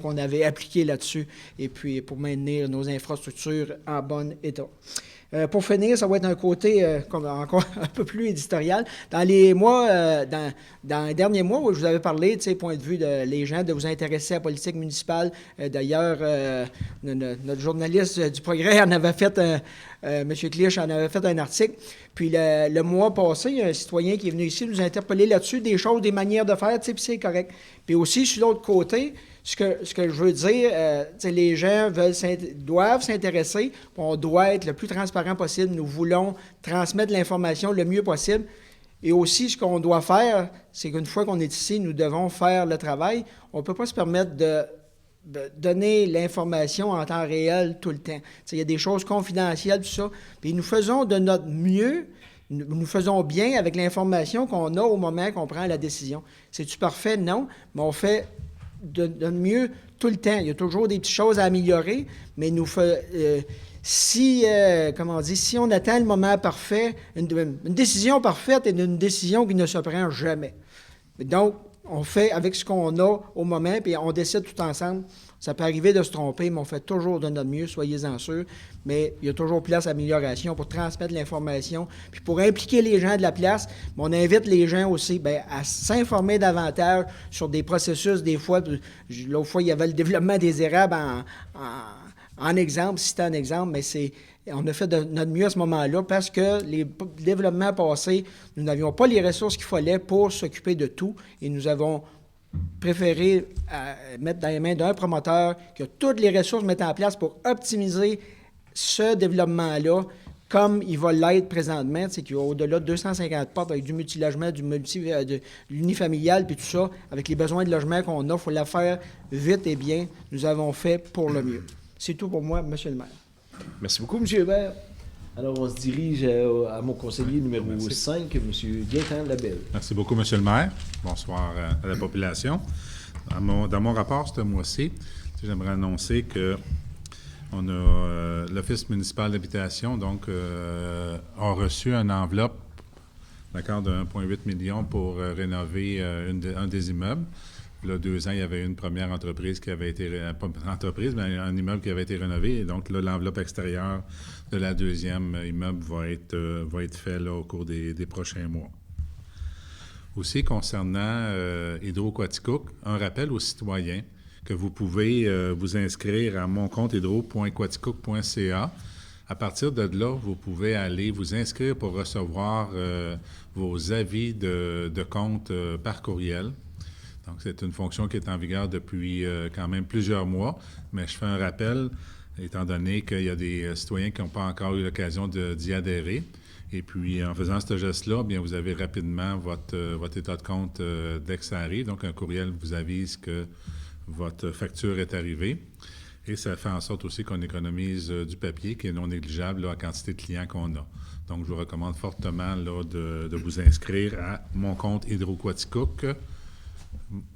qu'on avait appliqué là-dessus, et puis pour maintenir nos infrastructures en bon état. Pour finir, ça va être un côté encore un peu plus éditorial. Dans les mois, dans les derniers mois où je vous avais parlé, point de vue les gens, de vous intéresser à la politique municipale. D'ailleurs, notre journaliste du Progrès en avait fait, M. Clich en avait fait un article. Puis le mois passé, il y a un citoyen qui est venu ici nous interpeller là-dessus, des choses, des manières de faire, puis c'est correct. Puis aussi, sur l'autre côté, ce que je veux dire, les gens doivent s'intéresser, on doit être le plus transparent possible. Nous voulons transmettre l'information le mieux possible. Et aussi, ce qu'on doit faire, c'est qu'une fois qu'on est ici, nous devons faire le travail. On ne peut pas se permettre de donner l'information en temps réel tout le temps. Il y a des choses confidentielles, tout ça. Puis nous faisons de notre mieux, nous faisons bien avec l'information qu'on a au moment qu'on prend la décision. C'est-tu parfait? Non. Mais on fait de mieux tout le temps. Il y a toujours des petites choses à améliorer, mais si on attend le moment parfait, une décision parfaite est une décision qui ne se prend jamais. Donc, on fait avec ce qu'on a au moment, puis on décide tout ensemble. Ça peut arriver de se tromper, mais on fait toujours de notre mieux, soyez-en sûrs. Mais il y a toujours place à amélioration pour transmettre l'information. Puis pour impliquer les gens de la place, on invite les gens aussi à s'informer davantage sur des processus. Des fois, l'autre fois, il y avait le développement des érables en exemple, c'est un exemple, mais on a fait de notre mieux à ce moment-là parce que les développements passés, nous n'avions pas les ressources qu'il fallait pour s'occuper de tout et nous avons préféré mettre dans les mains d'un promoteur qui a toutes les ressources mettre en place pour optimiser ce développement-là comme il va l'être présentement, c'est qu'il y a au-delà de 250 portes avec du multilogement, de l'unifamilial, puis tout ça, avec les besoins de logement qu'on a, il faut la faire vite et bien. Nous avons fait pour le mieux. C'est tout pour moi, Monsieur le maire. Merci beaucoup, M. Hébert. Alors, on se dirige à mon conseiller numéro 5, M. Gaétan Labelle. Merci beaucoup, M. le maire. Bonsoir à la population. Dans mon rapport ce mois-ci, j'aimerais annoncer que on a l'Office municipal d'habitation, donc, a reçu une enveloppe, d'accord, de 1,8 million pour rénover un des immeubles. Là, 2 ans, il y avait une première entreprise qui avait été, pas une entreprise, mais un immeuble qui avait été rénové. Et donc, là, l'enveloppe extérieure de la deuxième immeuble va être fait là, au cours des prochains mois. Aussi, concernant Hydro-Quaticook, un rappel aux citoyens que vous pouvez vous inscrire à moncomptehydro.quaticook.ca. À partir de là, vous pouvez aller vous inscrire pour recevoir vos avis de compte par courriel. Donc, c'est une fonction qui est en vigueur depuis quand même plusieurs mois, mais je fais un rappel, étant donné qu'il y a des citoyens qui n'ont pas encore eu l'occasion d'y adhérer. Et puis, en faisant ce geste-là, bien, vous avez rapidement votre état de compte dès que ça arrive. Donc, un courriel vous avise que votre facture est arrivée. Et ça fait en sorte aussi qu'on économise du papier qui est non négligeable là, à la quantité de clients qu'on a. Donc, je vous recommande fortement là, de vous inscrire à mon compte Hydro-Quaticook,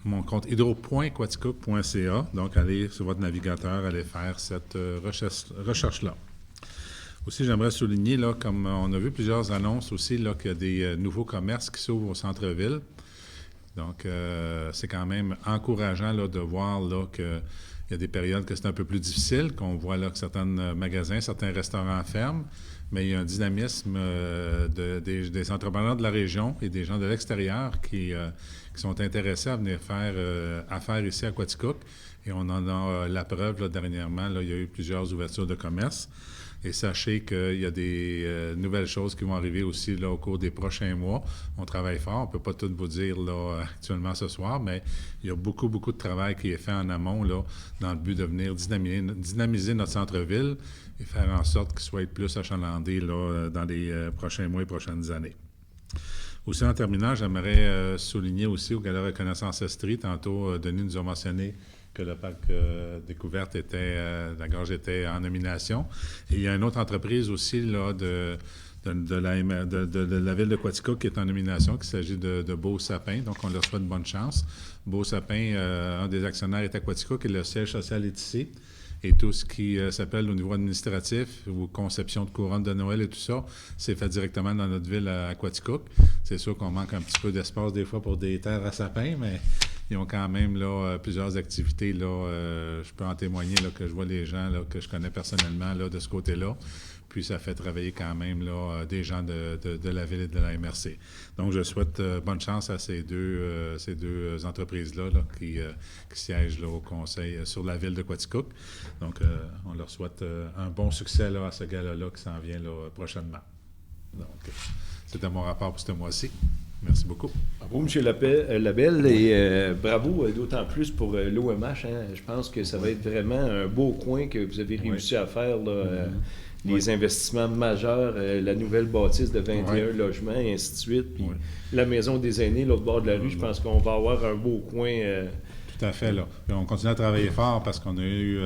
mon compte hydro.quaticook.ca. Donc, allez sur votre navigateur, allez faire cette recherche-là. Aussi, j'aimerais souligner, là, comme on a vu plusieurs annonces aussi, là, qu'il y a des nouveaux commerces qui s'ouvrent au centre-ville. Donc, c'est quand même encourageant là, de voir là, qu'il y a des périodes que c'est un peu plus difficile, qu'on voit là, que certains magasins, certains restaurants ferment, mais il y a un dynamisme des entrepreneurs de la région et des gens de l'extérieur qui sont intéressés à venir faire affaire ici à Quaticook. Et on en a la preuve là, dernièrement. Là, il y a eu plusieurs ouvertures de commerce. Et sachez qu'il y a des nouvelles choses qui vont arriver aussi là, au cours des prochains mois. On travaille fort. On ne peut pas tout vous dire là, actuellement ce soir, mais il y a beaucoup, beaucoup de travail qui est fait en amont là, dans le but de venir dynamiser notre centre-ville et faire en sorte qu'il soit plus achalandé là, dans les prochains mois et prochaines années. Aussi, en terminant, j'aimerais souligner aussi au Gala Reconnaissance Estrie, tantôt Denis nous a mentionné que le parc découverte la gorge était en nomination. Et il y a une autre entreprise aussi là, de la ville de Quaticook qui est en nomination, qu'il s'agit de Beau Sapin. Donc, on leur souhaite bonne chance. Beau Sapin, un des actionnaires est à Quaticook et le siège social est ici. Et tout ce qui s'appelle au niveau administratif ou conception de couronne de Noël et tout ça, c'est fait directement dans notre ville à Quaticook. C'est sûr qu'on manque un petit peu d'espace des fois pour des terres à sapin, mais ils ont quand même là, plusieurs activités. Là, je peux en témoigner là, que je vois les gens là, que je connais personnellement là, de ce côté-là. Puis ça fait travailler quand même là, des gens de la ville et de la MRC. Donc, je souhaite bonne chance à ces deux entreprises-là là, qui siègent là, au conseil sur la ville de Quaticook. Donc, on leur souhaite un bon succès là, à ce gala-là qui s'en vient là, prochainement. Donc, c'était mon rapport pour ce mois-ci. Merci beaucoup. Bravo, M. Labelle, et bravo d'autant plus pour l'OMH. Hein. Je pense que ça va être vraiment un beau coin que vous avez réussi à faire, là, les investissements majeurs, la nouvelle bâtisse de 21 logements, et ainsi de suite. Puis la maison des aînés, l'autre bord de la rue, je pense qu'on va avoir un beau coin. Tout à fait. Là. Puis on continue à travailler fort parce qu'on a eu,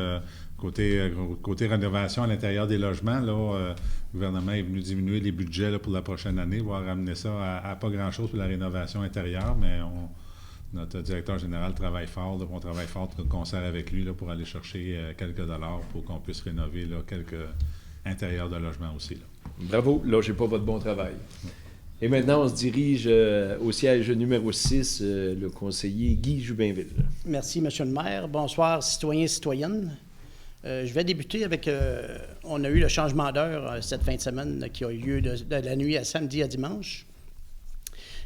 côté rénovation à l'intérieur des logements, là, le gouvernement est venu diminuer les budgets là, pour la prochaine année, voire ramener ça à pas grand-chose pour la rénovation intérieure, mais notre directeur général travaille fort. Là, on travaille fort de concert avec lui là, pour aller chercher quelques dollars pour qu'on puisse rénover là, quelques intérieurs de logements aussi. Là. Bravo, lâchez pas votre bon travail. Et maintenant, on se dirige au siège numéro 6, le conseiller Guy Jubinville. Merci, M. le maire. Bonsoir, citoyens et citoyennes. Je vais débuter avec... on a eu le changement d'heure cette fin de semaine qui a eu lieu de la nuit à samedi à dimanche.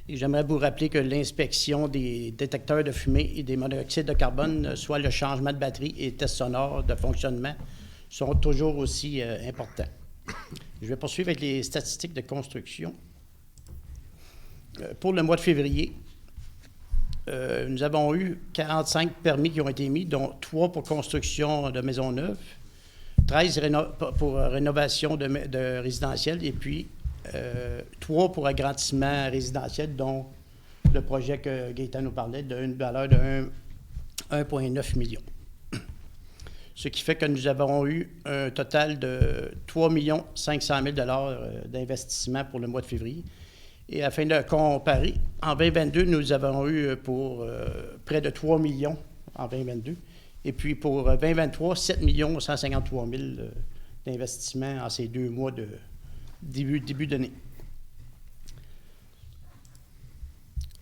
Et j'aimerais vous rappeler que l'inspection des détecteurs de fumée et des monoxydes de carbone, soit le changement de batterie et tests sonores de fonctionnement, sont toujours aussi importants. Je vais poursuivre avec les statistiques de construction. Pour le mois de février, nous avons eu 45 permis qui ont été émis, dont 3 pour construction de maisons neuves, 13 pour rénovation de résidentiel et puis 3 pour agrandissement résidentiel, dont le projet que Gaétan nous parlait d'une valeur de 1,9 million. Ce qui fait que nous avons eu un total de 3 500 000 $ d'investissement pour le mois de février. Et afin de comparer, en 2022, nous avons eu pour près de 3 millions en 2022. Et puis pour 2023, 7 153 000 d'investissement en ces 2 mois de début d'année.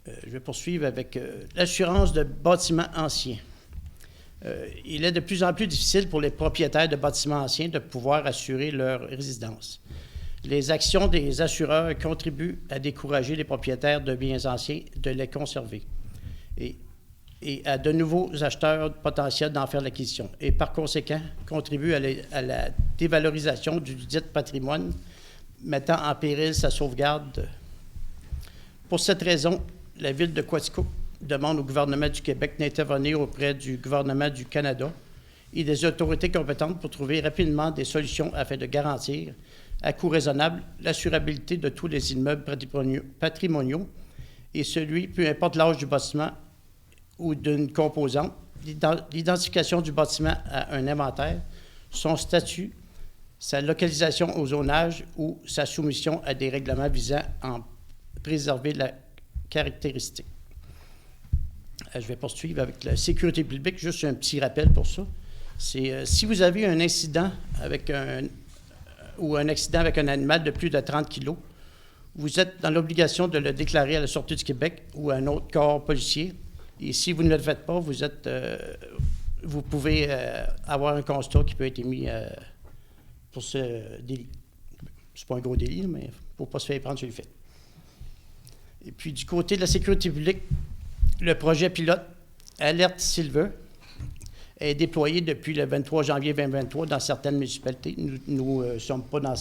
Je vais poursuivre avec l'assurance de bâtiments anciens. Il est de plus en plus difficile pour les propriétaires de bâtiments anciens de pouvoir assurer leur résidence. Les actions des assureurs contribuent à décourager les propriétaires de biens anciens de les conserver et à de nouveaux acheteurs potentiels d'en faire l'acquisition et par conséquent contribuent à la dévalorisation du dit patrimoine, mettant en péril sa sauvegarde. Pour cette raison, la Ville de Quaticook demande au gouvernement du Québec d'intervenir auprès du gouvernement du Canada et des autorités compétentes pour trouver rapidement des solutions afin de garantir, à coût raisonnable, l'assurabilité de tous les immeubles patrimoniaux et celui, peu importe l'âge du bâtiment ou d'une composante, l'identification du bâtiment à un inventaire, son statut, sa localisation au zonage ou sa soumission à des règlements visant à en préserver la caractéristique. Je vais poursuivre avec la sécurité publique. Juste un petit rappel pour ça. C'est si vous avez un incident avec un accident avec un animal de plus de 30 kilos, vous êtes dans l'obligation de le déclarer à la Sûreté du Québec ou à un autre corps policier. Et si vous ne le faites pas, vous pouvez avoir un constat qui peut être émis pour ce délit. C'est pas un gros délit, mais il ne faut pas se faire prendre sur le fait. Et puis, du côté de la sécurité publique, le projet pilote Alerte Silver est déployé depuis le 23 janvier 2023 dans certaines municipalités. Nous ne sommes pas dans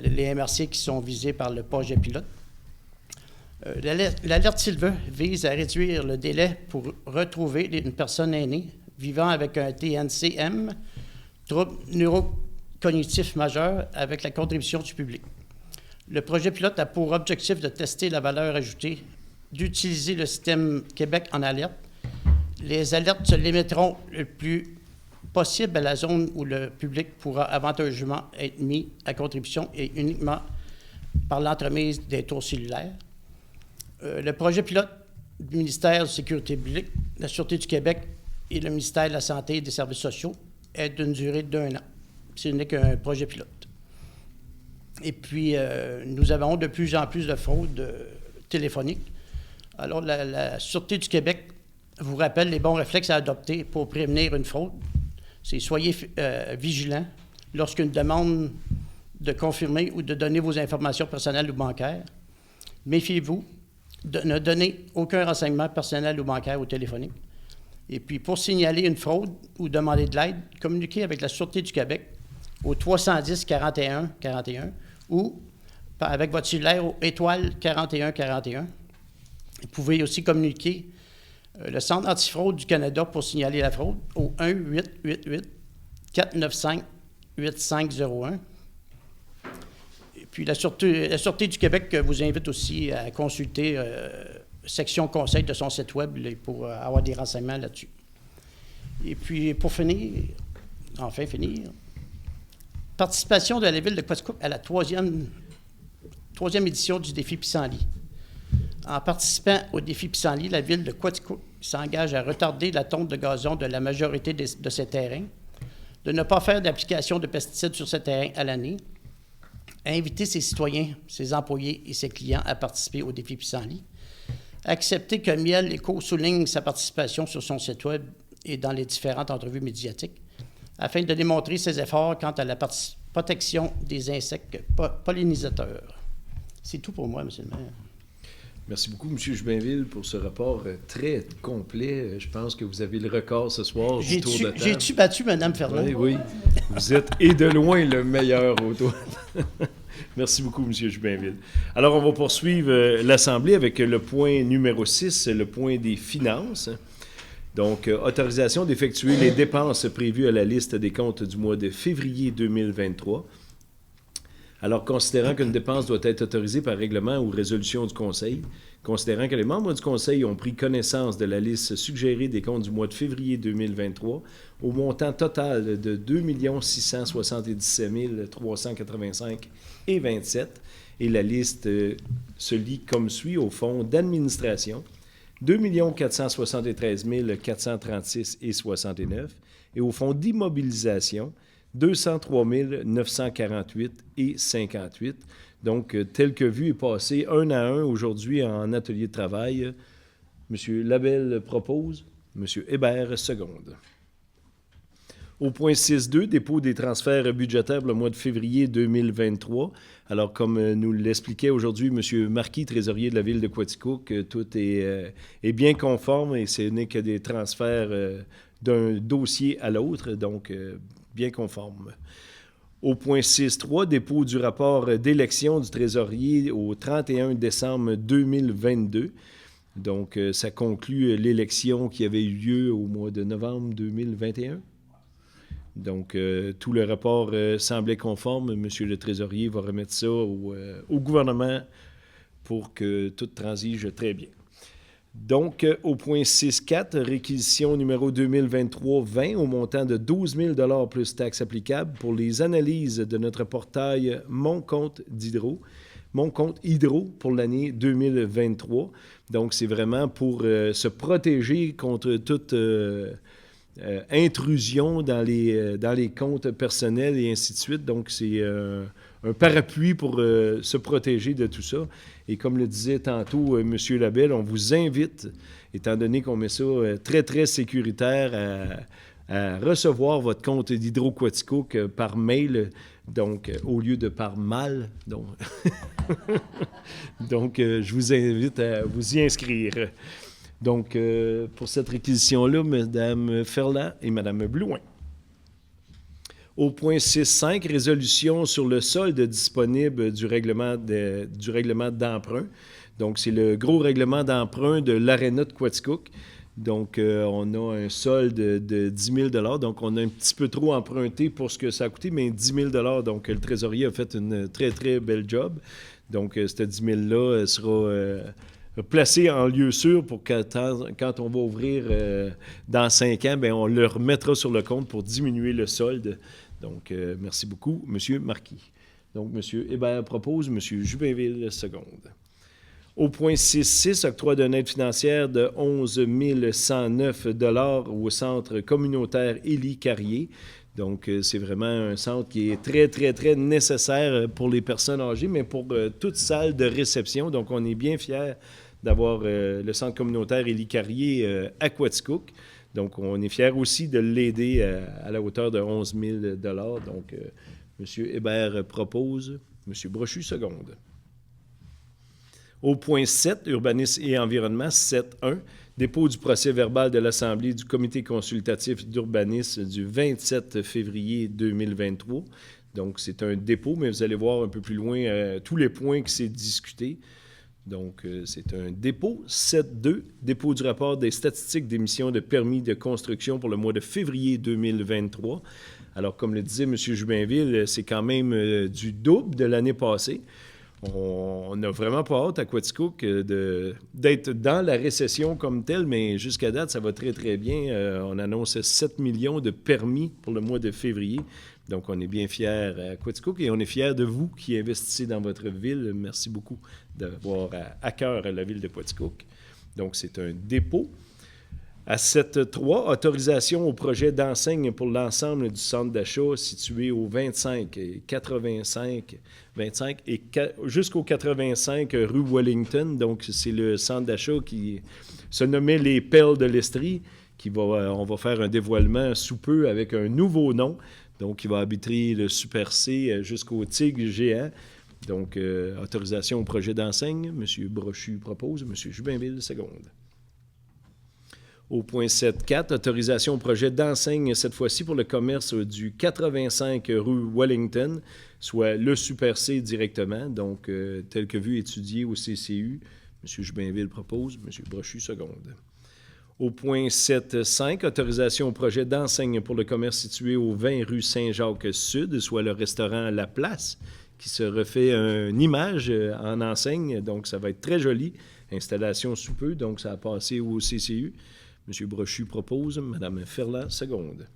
les MRC qui sont visés par le projet pilote. L'Alerte Silver vise à réduire le délai pour retrouver une personne aînée vivant avec un TNCM, trouble neurocognitif majeur, avec la contribution du public. Le projet pilote a pour objectif de tester la valeur ajoutée d'utiliser le système Québec en alerte. Les alertes se limiteront le plus possible à la zone où le public pourra avantageusement être mis à contribution et uniquement par l'entremise des tours cellulaires. Le projet pilote du ministère de la Sécurité publique, la Sûreté du Québec et le ministère de la Santé et des Services sociaux est d'une durée d'1 an. Ce n'est qu'un projet pilote. Et puis, nous avons de plus en plus de fraudes téléphoniques. Alors, la Sûreté du Québec vous rappelle les bons réflexes à adopter pour prévenir une fraude. C'est soyez vigilants lorsqu'une demande de confirmer ou de donner vos informations personnelles ou bancaires. Méfiez-vous de ne donner aucun renseignement personnel ou bancaire ou téléphonique. Et puis, pour signaler une fraude ou demander de l'aide, communiquez avec la Sûreté du Québec au 310 41 41 ou avec votre cellulaire au étoile 41 41. Vous pouvez aussi communiquer le Centre antifraude du Canada pour signaler la fraude au 1-888-495-8501. Et puis la Sûreté du Québec vous invite aussi à consulter section conseil de son site web pour avoir des renseignements là-dessus. Et puis pour finir, participation de la Ville de Quaticook à la troisième édition du défi Pissenlit. En participant au défi Pissenlit, la Ville de Quaticook s'engage à retarder la tonte de gazon de la majorité de ses terrains, de ne pas faire d'application de pesticides sur ces terrains à l'année, à inviter ses citoyens, ses employés et ses clients à participer au défi Pissenlit, accepter que Miel Éco souligne sa participation sur son site web et dans les différentes entrevues médiatiques, afin de démontrer ses efforts quant à la protection des insectes pollinisateurs. C'est tout pour moi, M. le maire. Merci beaucoup, M. Jobainville, pour ce rapport très complet. Je pense que vous avez le record ce soir du tour de table. J'ai-tu battu Mme Fernand? Oui, oui. Vous êtes, et de loin, le meilleur autour. Merci beaucoup, M. Jobainville. Alors, on va poursuivre l'Assemblée avec le point numéro 6, le point des finances. Donc, autorisation d'effectuer les dépenses prévues à la liste des comptes du mois de février 2023. Alors, considérant qu'une dépense doit être autorisée par règlement ou résolution du Conseil, considérant que les membres du Conseil ont pris connaissance de la liste suggérée des comptes du mois de février 2023 au montant total de 2 677 385,27 et la liste se lit comme suit au fonds d'administration 2 473 436,69 et au fonds d'immobilisation 203 948,58. Donc, tel que vu et passé 1 à 1 aujourd'hui en atelier de travail. M. Labelle propose, M. Hébert seconde. Au point 6.2, dépôt des transferts budgétaires pour le mois de février 2023. Alors, comme nous l'expliquait aujourd'hui M. Marquis, trésorier de la ville de Quaticook, tout est bien conforme et ce n'est que des transferts d'un dossier à l'autre, donc bien conforme. Au point 6.3, dépôt du rapport d'élection du trésorier au 31 décembre 2022. Donc, ça conclut l'élection qui avait eu lieu au mois de novembre 2021. Donc, tout le rapport semblait conforme. Monsieur le trésorier va remettre ça au gouvernement pour que tout transige très bien. Donc, au point 6.4, réquisition numéro 2023-20 au montant de 12 000 plus taxes applicables pour les analyses de notre portail Mon compte Hydro pour l'année 2023. Donc, c'est vraiment pour se protéger contre toute intrusion dans les comptes personnels et ainsi de suite. Donc, c'est un parapluie pour se protéger de tout ça. Et comme le disait tantôt M. Labelle, on vous invite, étant donné qu'on met ça très, très sécuritaire, à recevoir votre compte d'Hydro-Quaticook par mail, donc au lieu de par mal. Donc, donc je vous invite à vous y inscrire. Donc, pour cette réquisition-là, Mme Ferland et Mme Blouin. Au point 6.5, résolution sur le solde disponible du règlement d'emprunt. Donc, c'est le gros règlement d'emprunt de l'Aréna de Quaticook. Donc, on a un solde de 10 000 Donc, on a un petit peu trop emprunté pour ce que ça a coûté, mais 10 000 Donc, le trésorier a fait une très, très belle job. Donc, ce 10 000-là sera placé en lieu sûr pour que quand on va ouvrir dans 5 ans, bien, on le remettra sur le compte pour diminuer le solde. Donc, merci beaucoup, M. Marquis. Donc, M. Hébert propose, M. Jobainville seconde. Au point 6.6, octroi d'une aide financière de 11 109 au centre communautaire Élie Carrier. Donc, c'est vraiment un centre qui est très, très, très nécessaire pour les personnes âgées, mais pour toute salle de réception. Donc, on est bien fiers d'avoir le centre communautaire Élie Carrier à Quaticook. Donc, on est fiers aussi de l'aider à la hauteur de 11 000 Donc, M. Hébert propose, M. Brochu seconde. Au point 7, urbanisme et environnement, 7.1, dépôt du procès-verbal de l'Assemblée du comité consultatif d'urbanisme du 27 février 2023. Donc, c'est un dépôt, mais vous allez voir un peu plus loin tous les points qui s'est discuté. Donc, c'est un dépôt. 7.2, dépôt du rapport des statistiques d'émission de permis de construction pour le mois de février 2023. Alors, comme le disait M. Jobainville, c'est quand même du double de l'année passée. On n'a vraiment pas hâte à Quaticook d'être dans la récession comme telle, mais jusqu'à date, ça va très, très bien. On annonce 7 millions de permis pour le mois de février. Donc, on est bien fiers à Quaticook et on est fiers de vous qui investissez dans votre ville. Merci beaucoup d'avoir à cœur la ville de Quaticook. Donc, c'est un dépôt. À 7.3, autorisation au projet d'enseigne pour l'ensemble du centre d'achat situé au 25 et jusqu'au 85 rue Wellington. Donc, c'est le centre d'achat qui se nommait les Perles de l'Estrie. On va faire un dévoilement sous peu avec un nouveau nom. Donc, il va arbitrer le Super C jusqu'au Tigre géant. Donc, autorisation au projet d'enseigne, M. Brochu propose, M. Jubinville seconde. Au point 7.4, autorisation au projet d'enseigne, cette fois-ci pour le commerce du 85 rue Wellington, soit le Super C directement, donc tel que vu étudié au CCU. M. Jubinville propose, M. Brochu seconde. Au point 7.5, autorisation au projet d'enseigne pour le commerce situé au 20 rue Saint-Jacques-Sud, soit le restaurant La Place, qui se refait une image en enseigne, donc ça va être très joli. Installation sous peu, donc ça a passé au CCU. M. Brochu propose, Mme Ferland seconde.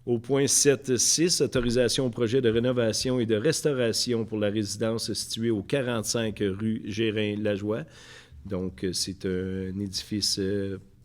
Au point 7.6, autorisation au projet de rénovation et de restauration pour la résidence située au 45 rue Gérin-Lajoie. Donc, c'est un édifice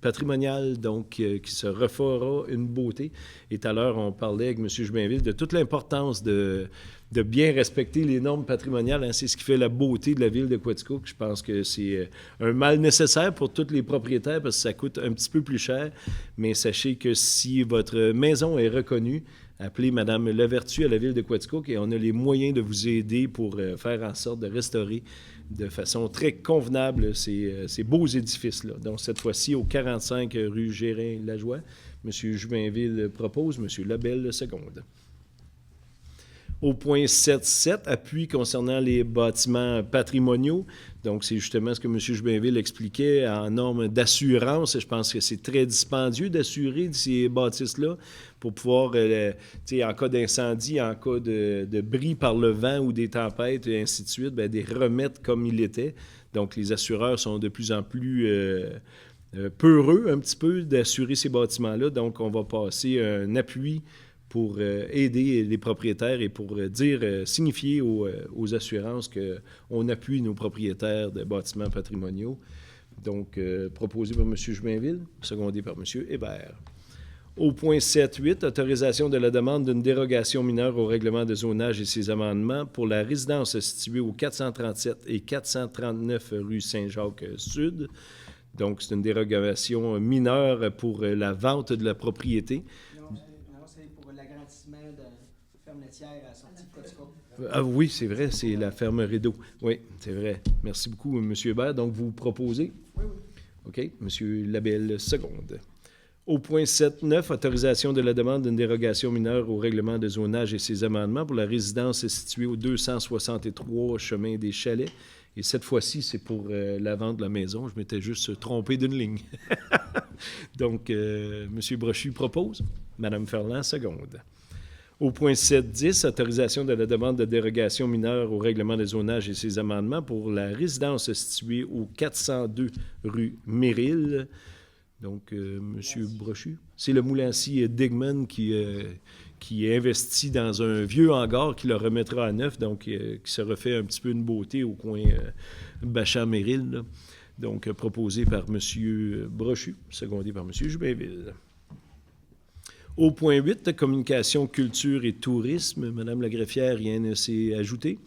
patrimonial, donc qui se refera une beauté. Et tout à l'heure, on parlait avec M. Jubinville de toute l'importance de bien respecter les normes patrimoniales. Hein. C'est ce qui fait la beauté de la ville de Quaticook. Je pense que c'est un mal nécessaire pour tous les propriétaires parce que ça coûte un petit peu plus cher. Mais sachez que si votre maison est reconnue, appelez Mme Lavertu à la ville de Quaticook et on a les moyens de vous aider pour faire en sorte de restaurer de façon très convenable ces beaux édifices-là. Donc, cette fois-ci, au 45 rue Gérin-Lajoie, M. Jubinville propose, M. Labelle seconde. Au point 7.7, appui concernant les bâtiments patrimoniaux. Donc, c'est justement ce que M. Jubinville expliquait en normes d'assurance. Je pense que c'est très dispendieux d'assurer ces bâtisses-là pour pouvoir, en cas d'incendie, en cas de bris par le vent ou des tempêtes et ainsi de suite, bien, des remettre comme il était. Donc, les assureurs sont de plus en plus peureux un petit peu d'assurer ces bâtiments-là. Donc, on va passer un appui pour aider les propriétaires et pour signifier aux assurances qu'on appuie nos propriétaires de bâtiments patrimoniaux. Donc, proposé par M. Jubinville, secondé par M. Hébert. Au point 7.8, autorisation de la demande d'une dérogation mineure au règlement de zonage et ses amendements pour la résidence située au 437 et 439 rue Saint-Jacques-Sud. Donc, c'est une dérogation mineure pour la vente de la propriété. Ferme laitière à la sortie de Quaticook. Ah oui, c'est vrai, c'est la ferme Rideau. Oui, c'est vrai. Merci beaucoup, M. Hébert. Donc, vous proposez? Oui. OK. M. Labelle, seconde. Au point 7.9, autorisation de la demande d'une dérogation mineure au règlement de zonage et ses amendements pour la résidence située au 263 chemin des Chalets. Et cette fois-ci, c'est pour la vente de la maison. Je m'étais juste trompé d'une ligne. Donc, M. Brochu propose. Mme Ferland, seconde. Au point 7.10, autorisation de la demande de dérogation mineure au règlement de zonage et ses amendements pour la résidence située au 402 rue Méril. Donc, M. Brochu, c'est le moulin-ci Digman qui investit dans un vieux hangar qui le remettra à neuf, donc qui se refait un petit peu une beauté au coin Bachand-Méril. Donc, proposé par M. Brochu, secondé par M. Jubinville. Au point 8, communication, culture et tourisme, Mme la greffière, rien ne s'est ajouté.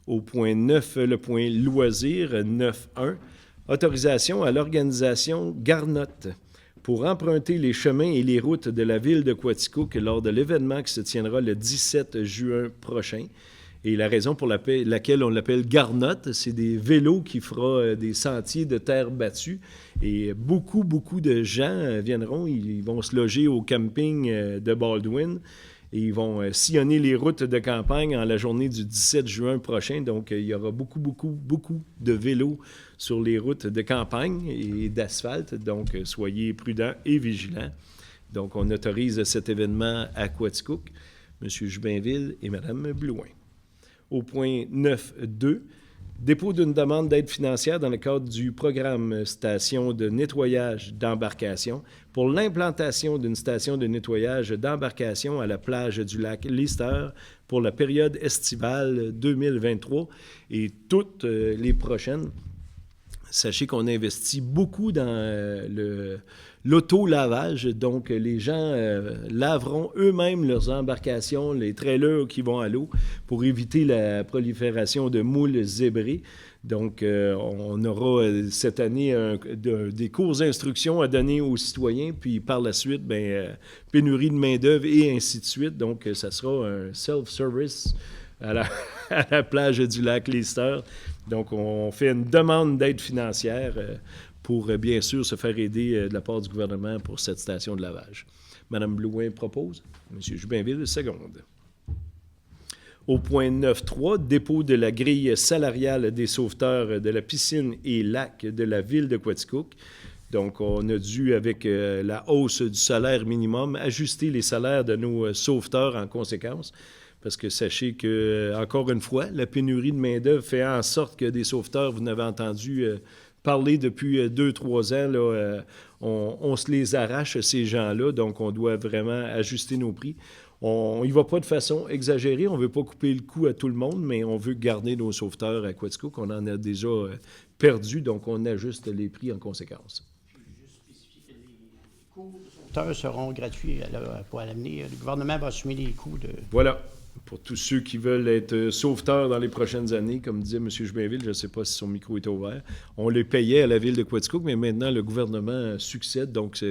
Au point 9, le point loisirs, 9.1, autorisation à l'organisation Garnotte pour emprunter les chemins et les routes de la ville de Quaticook lors de l'événement qui se tiendra le 17 juin prochain. Et la raison pour laquelle on l'appelle Garnotte, c'est des vélos qui fera des sentiers de terre battue. Et beaucoup de gens viendront. Ils vont se loger au camping de Baldwin et ils vont sillonner les routes de campagne en la journée du 17 juin prochain. Donc, il y aura beaucoup de vélos sur les routes de campagne et d'asphalte. Donc, soyez prudents et vigilants. Donc, on autorise cet événement à Quaticook, M. Jubinville et Mme Blouin. Au point 9.2, dépôt d'une demande d'aide financière dans le cadre du programme Station de nettoyage d'embarcation pour l'implantation d'une station de nettoyage d'embarcation à la plage du lac Lister pour la période estivale 2023 et toutes les prochaines. Sachez qu'on investit beaucoup dans l'auto-lavage, donc les gens laveront eux-mêmes leurs embarcations, les trailers qui vont à l'eau, pour éviter la prolifération de moules zébrés. Donc, on aura cette année des cours d'instruction à donner aux citoyens, puis par la suite, pénurie de main-d'œuvre et ainsi de suite. Donc, ça sera un self-service à la plage du lac Lister. Donc, on fait une demande d'aide financière pour, bien sûr, se faire aider de la part du gouvernement pour cette station de lavage. Mme Blouin propose. M. Jubinville, seconde. Au point 9.3, dépôt de la grille salariale des sauveteurs de la piscine et lac de la ville de Quaticook. Donc, on a dû, avec la hausse du salaire minimum, ajuster les salaires de nos sauveteurs en conséquence. Parce que sachez que, encore une fois, la pénurie de main-d'œuvre fait en sorte que des sauveteurs, vous n'avez entendu parler depuis 2-3 ans, là, on se les arrache, ces gens-là. Donc, on doit vraiment ajuster nos prix. On y va pas de façon exagérée. On ne veut pas couper le cou à tout le monde, mais on veut garder nos sauveteurs à Quaticook. On en a déjà perdu, donc on ajuste les prix en conséquence. Les cours de sauveteurs seront gratuits pour l'avenir. Le gouvernement va assumer les coûts de... Voilà. Pour tous ceux qui veulent être sauveteurs dans les prochaines années, comme disait M. Jubinville, je ne sais pas si son micro est ouvert, on les payait à la ville de Quaticook, mais maintenant, le gouvernement succède, donc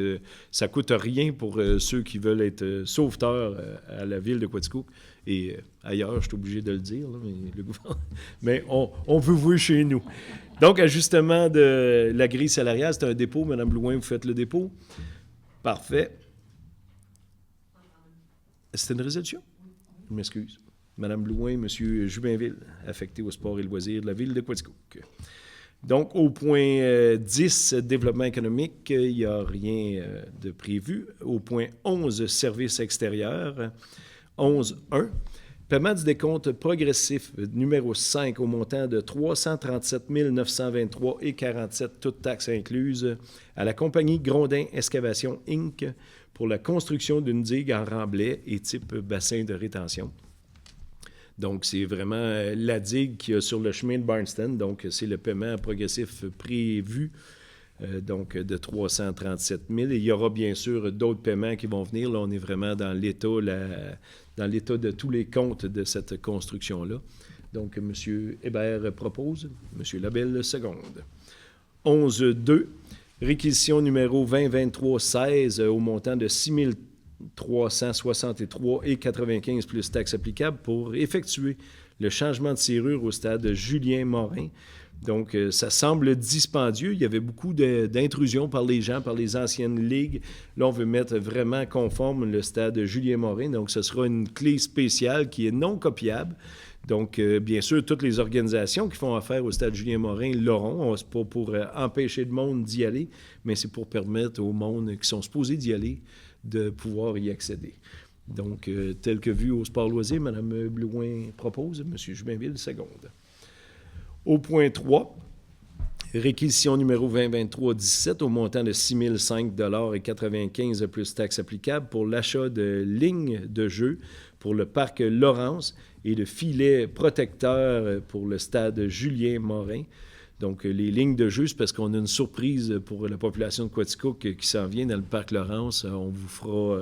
ça ne coûte rien pour ceux qui veulent être sauveteurs à la ville de Quaticook. Et ailleurs, je suis obligé de le dire, là, mais on veut voir chez nous. Donc, ajustement de la grille salariale, c'est un dépôt. Mme Blouin, vous faites le dépôt. Parfait. C'était une résolution? Je m'excuse. Mme Blouin, M. Jubinville, affecté au sport et loisirs de la ville de Quaticook. Donc, au point 10, développement économique, il n'y a rien de prévu. Au point 11, services extérieurs. 11.1, paiement du décompte progressif numéro 5 au montant de 337 923,47, toutes taxes incluses, à la compagnie Grondin Excavation Inc. pour la construction d'une digue en remblai et type bassin de rétention. Donc, c'est vraiment la digue qui est sur le chemin de Barnston. Donc, c'est le paiement progressif prévu, donc de 337 000. Et il y aura bien sûr d'autres paiements qui vont venir. Là, on est vraiment dans l'état de tous les comptes de cette construction-là. Donc, M. Hébert propose, M. Labelle seconde. 11.2. Réquisition numéro 2023-16 au montant de 6 363,95 plus taxes applicables pour effectuer le changement de serrure au stade Julien-Morin. Donc, ça semble dispendieux. Il y avait beaucoup d'intrusions par les gens, par les anciennes ligues. Là, on veut mettre vraiment conforme le stade Julien-Morin. Donc, ce sera une clé spéciale qui est non copiable. Donc, bien sûr, toutes les organisations qui font affaire au stade Julien-Morin l'auront. Ce n'est pas pour empêcher le monde d'y aller, mais c'est pour permettre au monde qui sont supposés d'y aller de pouvoir y accéder. Donc, tel que vu au sport loisir, Mme Blouin propose, M. Jubinville seconde. Au point 3, réquisition numéro 2023-17 au montant de 6 005,95 plus taxes applicables pour l'achat de lignes de jeu pour le parc Laurence et de filets protecteurs pour le stade Julien-Morin. Donc, les lignes de jeu, c'est parce qu'on a une surprise pour la population de Quaticook qui s'en vient dans le parc Laurence. On vous fera...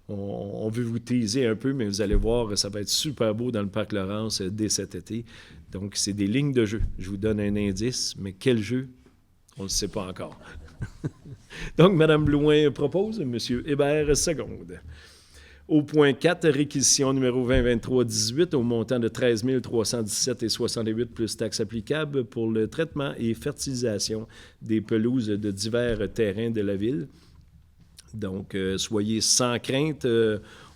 on veut vous teaser un peu, mais vous allez voir, ça va être super beau dans le parc Laurence dès cet été. Donc, c'est des lignes de jeu. Je vous donne un indice, mais quel jeu? On ne le sait pas encore. Donc, Mme Blouin propose, M. Hébert seconde. Au point 4, réquisition numéro 2023-18 au montant de 13 317,68 plus taxes applicables pour le traitement et fertilisation des pelouses de divers terrains de la ville. Donc, soyez sans crainte,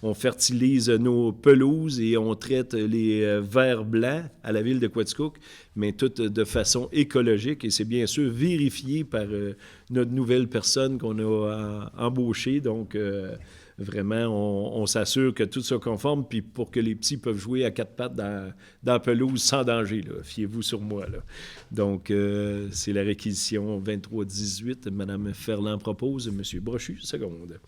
on fertilise nos pelouses et on traite les vers blancs à la ville de Quaticook, mais tout de façon écologique. Et c'est bien sûr vérifié par notre nouvelle personne qu'on a embauchée. Donc, vraiment, on s'assure que tout soit conforme, puis pour que les petits peuvent jouer à quatre pattes dans la pelouse sans danger. Là. Fiez-vous sur moi. Là. Donc, c'est la réquisition 23-18. Mme Ferland propose. M. Brochu, seconde.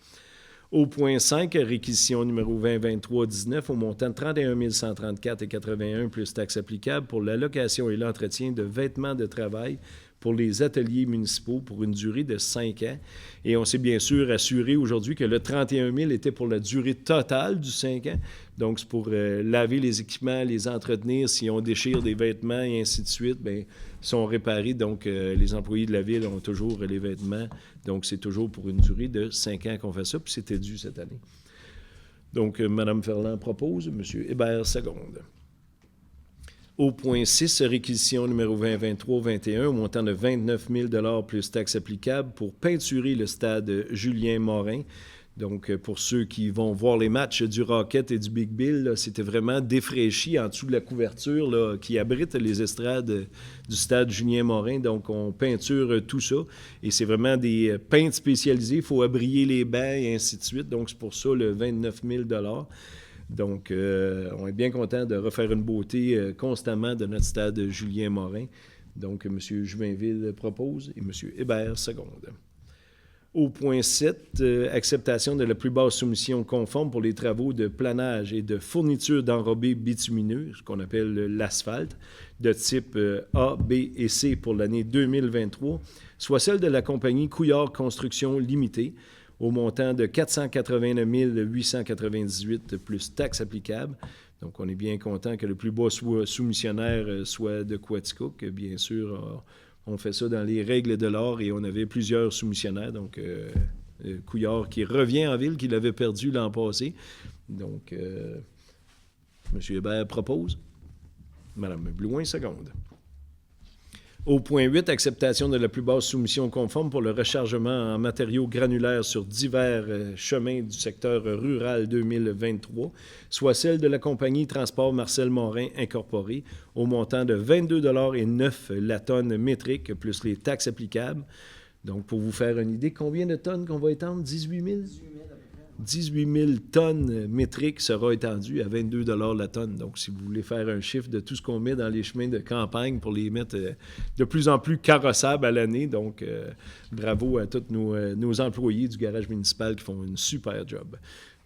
Au point 5, réquisition numéro 2023-19 au montant de 31 134,81 plus taxes applicables pour la location et l'entretien de vêtements de travail pour les ateliers municipaux pour une durée de 5 ans. Et on s'est bien sûr assuré aujourd'hui que le 31 000 était pour la durée totale du 5 ans. Donc, c'est pour laver les équipements, les entretenir. Si on déchire des vêtements et ainsi de suite, bien, ils sont réparés. Donc, les employés de la ville ont toujours les vêtements. Donc, c'est toujours pour une durée de 5 ans qu'on fait ça. Puis, c'était dû cette année. Donc, Mme Ferland propose, M. Hébert seconde. Au point 6, réquisition numéro 2023-21 au montant de 29 000 plus taxes applicables pour peinturer le stade Julien Morin. Donc, pour ceux qui vont voir les matchs du Rocket et du Big Bill, là, c'était vraiment défraîchi en dessous de la couverture là, qui abrite les estrades du stade Julien Morin. Donc, on peinture tout ça. Et c'est vraiment des peintes spécialisées. Il faut abrier les bancs et ainsi de suite. Donc, c'est pour ça le 29 000 Donc, on est bien content de refaire une beauté constamment de notre stade Julien Morin. Donc, M. Juvainville propose et M. Hébert seconde. Au point 7, acceptation de la plus basse soumission conforme pour les travaux de planage et de fourniture d'enrobés bitumineux, ce qu'on appelle l'asphalte, de type A, B et C pour l'année 2023, soit celle de la compagnie Couillard Construction Limitée, au montant de 489 898 plus taxes applicables. Donc, on est bien content que le plus bas soumissionnaire soit de Quaticook. Bien sûr, on fait ça dans les règles de l'art et on avait plusieurs soumissionnaires. Donc, Couillard qui revient en ville, qu'il avait perdu l'an passé. Donc, M. Hébert propose. Mme Blouin, seconde. Au point 8, acceptation de la plus basse soumission conforme pour le rechargement en matériaux granulaires sur divers chemins du secteur rural 2023, soit celle de la compagnie Transport Marcel Morin Incorporée, au montant de 22,09 la tonne métrique, plus les taxes applicables. Donc, pour vous faire une idée, combien de tonnes qu'on va étendre? 18 000? 18 000 tonnes métriques sera étendu à 22 $ la tonne. Donc, si vous voulez faire un chiffre de tout ce qu'on met dans les chemins de campagne pour les mettre de plus en plus carrossables à l'année. Donc, bravo à tous nos employés du garage municipal qui font une super job.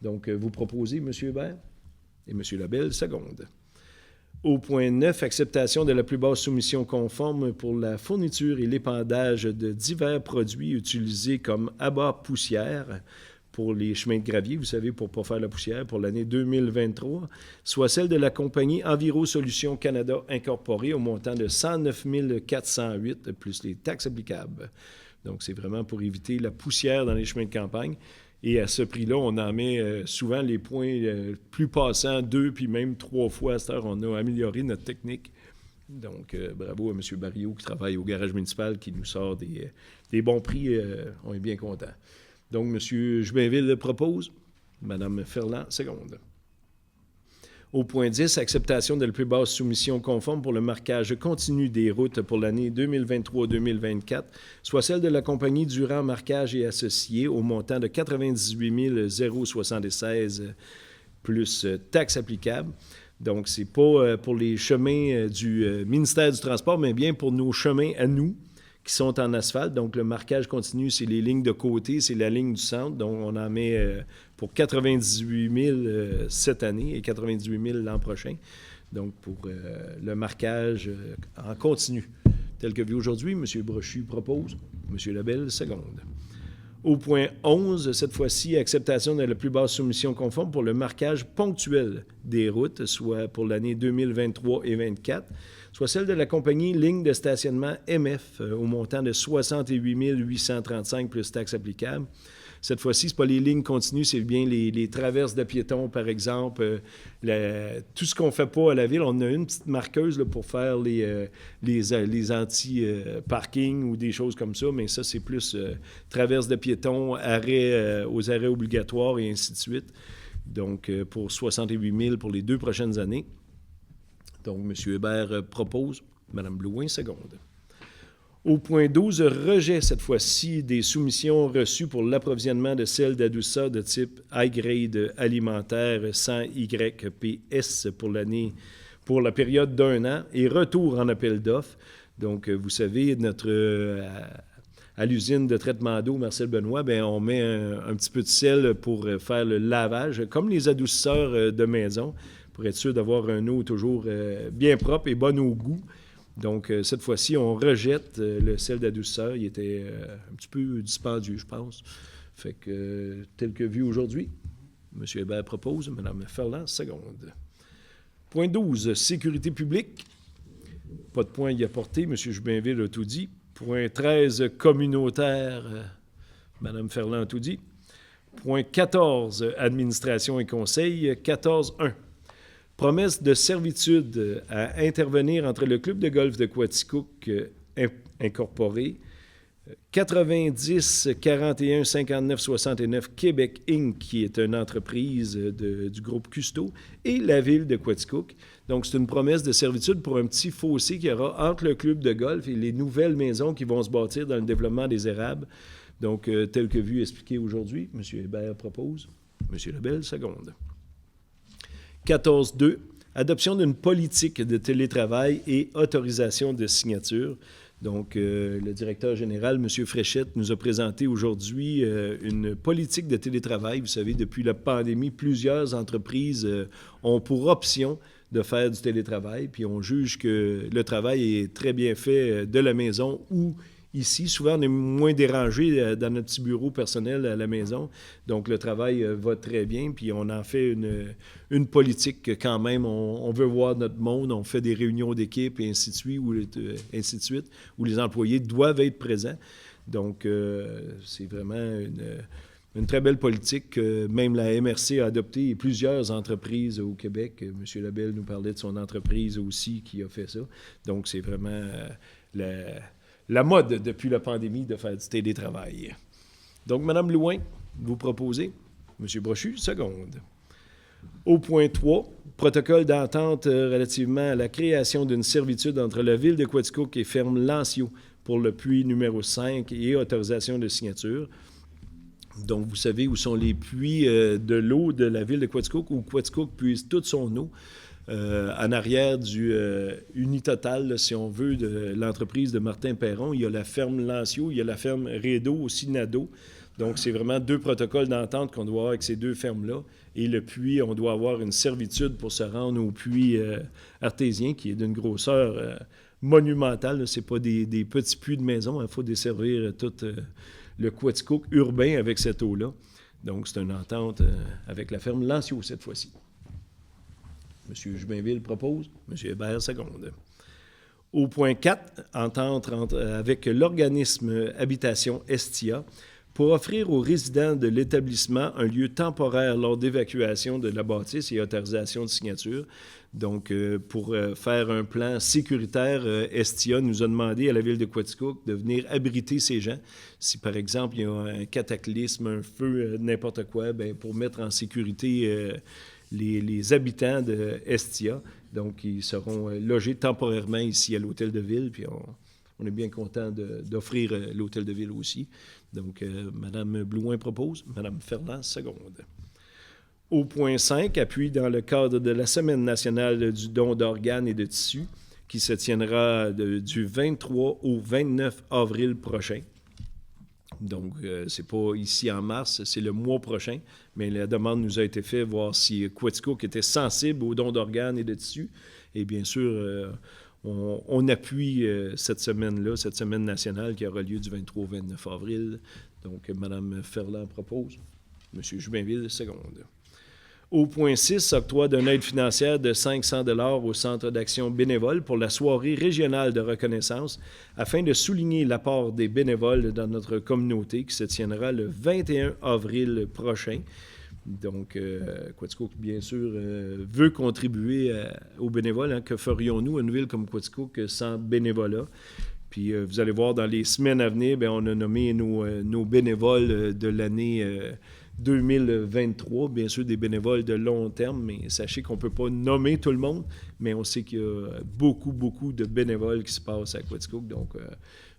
Donc, vous proposez, M. Hébert et M. Labelle, seconde. Au point 9, acceptation de la plus basse soumission conforme pour la fourniture et l'épandage de divers produits utilisés comme abat poussière pour les chemins de gravier, vous savez, pour ne pas faire la poussière, pour l'année 2023, soit celle de la compagnie Enviro Solutions Canada Incorporée au montant de 109 408 plus les taxes applicables. Donc, c'est vraiment pour éviter la poussière dans les chemins de campagne. Et à ce prix-là, on en met souvent les points plus passants 2 puis même 3 fois à cette heure. On a amélioré notre technique. Donc, bravo à M. Barriot qui travaille au garage municipal, qui nous sort des bons prix. On est bien contents. Donc, M. Jubainville le propose. Mme Ferland, seconde. Au point 10, acceptation de la plus basse soumission conforme pour le marquage continu des routes pour l'année 2023-2024, soit celle de la compagnie Durand Marquage et Associés au montant de 98 076 plus taxes applicables. Donc, ce n'est pas pour les chemins du ministère du Transport, mais bien pour nos chemins à nous, qui sont en asphalte. Donc, le marquage continu, c'est les lignes de côté, c'est la ligne du centre. Donc, on en met pour 98 000 cette année et 98 000 l'an prochain. Donc, pour le marquage en continu. Tel que vu aujourd'hui, M. Brochu propose. M. Labelle, seconde. Au point 11, cette fois-ci, acceptation de la plus basse soumission conforme pour le marquage ponctuel des routes, soit pour l'année 2023 et 2024, soit celle de la compagnie Ligne de stationnement MF au montant de 68 835 plus taxes applicables. Cette fois-ci, ce n'est pas les lignes continues, c'est bien les traverses de piétons, par exemple. Tout ce qu'on ne fait pas à la ville, on a une petite marqueuse là, pour faire les anti-parking ou des choses comme ça, mais ça, c'est plus traverses de piétons, arrêts aux arrêts obligatoires et ainsi de suite. Donc, pour 68 000 pour les 2 prochaines années. Donc, M. Hébert propose. Mme Blouin, seconde. Au point 12, rejet cette fois-ci des soumissions reçues pour l'approvisionnement de sel d'Adoussa de type high-grade alimentaire 100 YPS pour la période d'1 an et retour en appel d'offres. Donc, vous savez, à l'usine de traitement d'eau Marcel Benoît, bien, on met un petit peu de sel pour faire le lavage, comme les adoucisseurs de maison, pour être sûr d'avoir une eau toujours bien propre et bonne au goût. Donc, cette fois-ci, on rejette le sel d'adoucisseur. Il était un petit peu dispendieux, je pense. Fait que, tel que vu aujourd'hui, M. Hébert propose, Mme Ferland, seconde. Point 12, sécurité publique. Pas de point y apporter, M. Jubainville a tout dit. Point 13, communautaire, Mme Ferland a tout dit. Point 14, administration et conseil, 14.1. Promesse de servitude à intervenir entre le Club de golf de Quaticook incorporé, 90 41 59 69 Québec Inc., qui est une entreprise du groupe Custo, et la ville de Quaticook. Donc, c'est une promesse de servitude pour un petit fossé qu'il y aura entre le club de golf et les nouvelles maisons qui vont se bâtir dans le développement des érables. Donc, tel que vu expliqué aujourd'hui, M. Hébert propose, M. Lebel seconde. 14.2. Adoption d'une politique de télétravail et autorisation de signature. Donc, le directeur général, M. Fréchette, nous a présenté aujourd'hui une politique de télétravail. Vous savez, depuis la pandémie, plusieurs entreprises ont pour option de faire du télétravail, puis on juge que le travail est très bien fait de la maison ou ici. Souvent, on est moins dérangé dans notre petit bureau personnel à la maison. Donc, le travail va très bien, puis on en fait une politique que quand même, on veut voir notre monde, on fait des réunions d'équipe et ainsi de suite, où les employés doivent être présents. Donc, c'est vraiment une très belle politique que même la MRC a adoptée et plusieurs entreprises au Québec. M. Lebel nous parlait de son entreprise aussi qui a fait ça. Donc, c'est vraiment la mode depuis la pandémie de faire du télétravail. Donc, Mme Louin, vous proposez. M. Brochu, seconde. Au point 3, protocole d'entente relativement à la création d'une servitude entre la ville de Quaticook et Ferme Lancio pour le puits numéro 5 et autorisation de signature. Donc, vous savez où sont les puits de l'eau de la ville de Quaticook, où Quaticook puise toute son eau. En arrière du Unitotal, là, si on veut, de l'entreprise de Martin Perron, il y a la ferme Lancio, il y a la ferme Rédo, aussi Nadeau. Donc, c'est vraiment deux protocoles d'entente qu'on doit avoir avec ces deux fermes-là. Et le puits, on doit avoir une servitude pour se rendre au puits artésien, qui est d'une grosseur monumentale. Ce n'est pas des petits puits de maison. Il faut desservir tout le Quaticook urbain avec cette eau-là. Donc, c'est une entente avec la ferme Lancio cette fois-ci. M. Jubainville propose. M. Hébert seconde. Au point 4, entente avec l'organisme Habitation Estia pour offrir aux résidents de l'établissement un lieu temporaire lors d'évacuation de la bâtisse et autorisation de signature. Donc, pour faire un plan sécuritaire, Estia nous a demandé à la ville de Quaticook de venir abriter ces gens. Si, par exemple, il y a un cataclysme, un feu, n'importe quoi, bien, pour mettre en sécurité les habitants de Estia. Donc, ils seront logés temporairement ici à l'hôtel de ville, puis on est bien content d'offrir l'hôtel de ville aussi. Donc, Mme Blouin propose, Mme Ferland seconde. Au point 5, appui dans le cadre de la Semaine nationale du don d'organes et de tissus, qui se tiendra du 23 au 29 avril prochain. Donc, c'est pas ici en mars, c'est le mois prochain, mais la demande nous a été faite, voir si Quaticook était sensible au don d'organes et de tissus. Et bien sûr, on appuie cette semaine-là, cette semaine nationale qui aura lieu du 23 au 29 avril. Donc, Mme Ferland propose. M. Jubainville, seconde. Au point 6, octroi d'une aide financière de 500 $ au Centre d'action bénévole pour la soirée régionale de reconnaissance afin de souligner l'apport des bénévoles dans notre communauté qui se tiendra le 21 avril prochain. Donc, Quaticook, bien sûr, veut contribuer aux bénévoles. Hein. Que ferions-nous, une ville comme Quaticook, sans bénévolat? Puis, vous allez voir, dans les semaines à venir, bien, on a nommé nos bénévoles de l'année 2023, bien sûr, des bénévoles de long terme, mais sachez qu'on ne peut pas nommer tout le monde, mais on sait qu'il y a beaucoup, beaucoup de bénévoles qui se passent à Quaticook. Donc,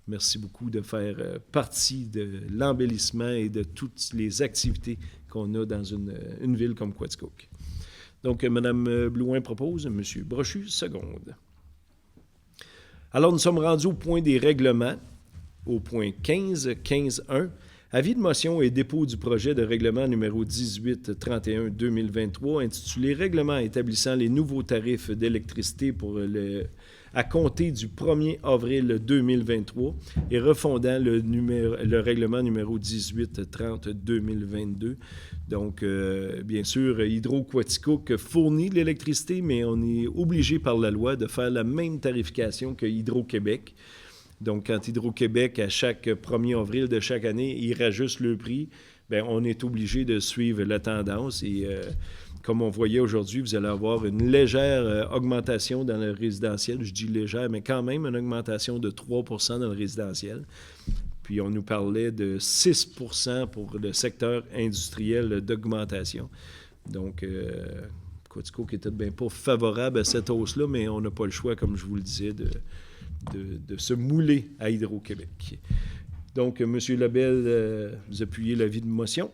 merci beaucoup de faire partie de l'embellissement et de toutes les activités qu'on a dans une ville comme Quaticook. Donc, Mme Blouin propose, M. Brochu seconde. Alors, nous sommes rendus au point des règlements, au point 15.1. Avis de motion et dépôt du projet de règlement numéro 1831-2023 intitulé « Règlement établissant les nouveaux tarifs d'électricité à compter du 1er avril 2023 et refondant le règlement numéro 1830-2022 ». Donc, bien sûr, Hydro-Quaticook fournit de l'électricité, mais on est obligé par la loi de faire la même tarification que Hydro-Québec. Donc, quand Hydro-Québec, à chaque 1er avril de chaque année, il rajuste le prix, bien, on est obligé de suivre la tendance. Et comme on voyait aujourd'hui, vous allez avoir une légère augmentation dans le résidentiel. Je dis légère, mais quand même une augmentation de 3 % dans le résidentiel. Puis on nous parlait de 6 % pour le secteur industriel d'augmentation. Donc, Quatico qui était bien pas favorable à cette hausse-là, mais on n'a pas le choix, comme je vous le disais, de se mouler à Hydro-Québec. Donc, M. Lebel, vous appuyez l'avis de motion.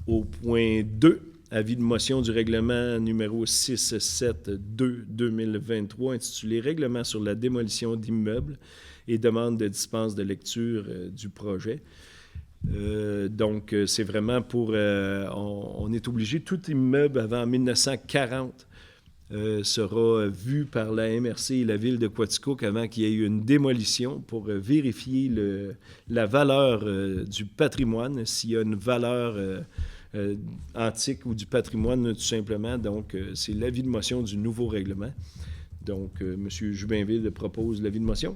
Au point 2, avis de motion du règlement numéro 672-2023, intitulé « Règlement sur la démolition d'immeubles et demande de dispense de lecture du projet ». Donc, c'est vraiment pour... on est obligé, tout immeuble avant 1940 sera vu par la MRC et la Ville de Quaticook avant qu'il y ait eu une démolition pour vérifier la valeur du patrimoine, s'il y a une valeur antique ou du patrimoine, tout simplement. Donc, c'est l'avis de motion du nouveau règlement. Donc, M. Jubinville propose l'avis de motion.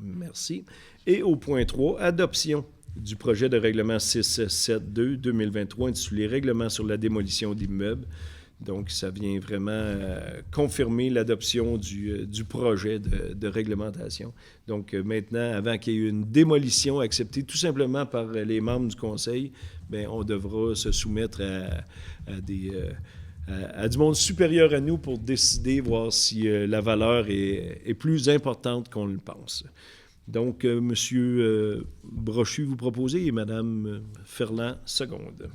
Merci. Et au point 3, adoption du projet de règlement 672-2023 intitulé « Règlement sur la démolition d'immeubles ». Donc, ça vient vraiment confirmer l'adoption du projet de réglementation. Donc, maintenant, avant qu'il y ait une démolition acceptée tout simplement par les membres du Conseil, bien, on devra se soumettre à du monde supérieur à nous pour décider, voir si la valeur est plus importante qu'on le pense. Donc, M. Brochu, vous proposez, et Mme Ferland, seconde.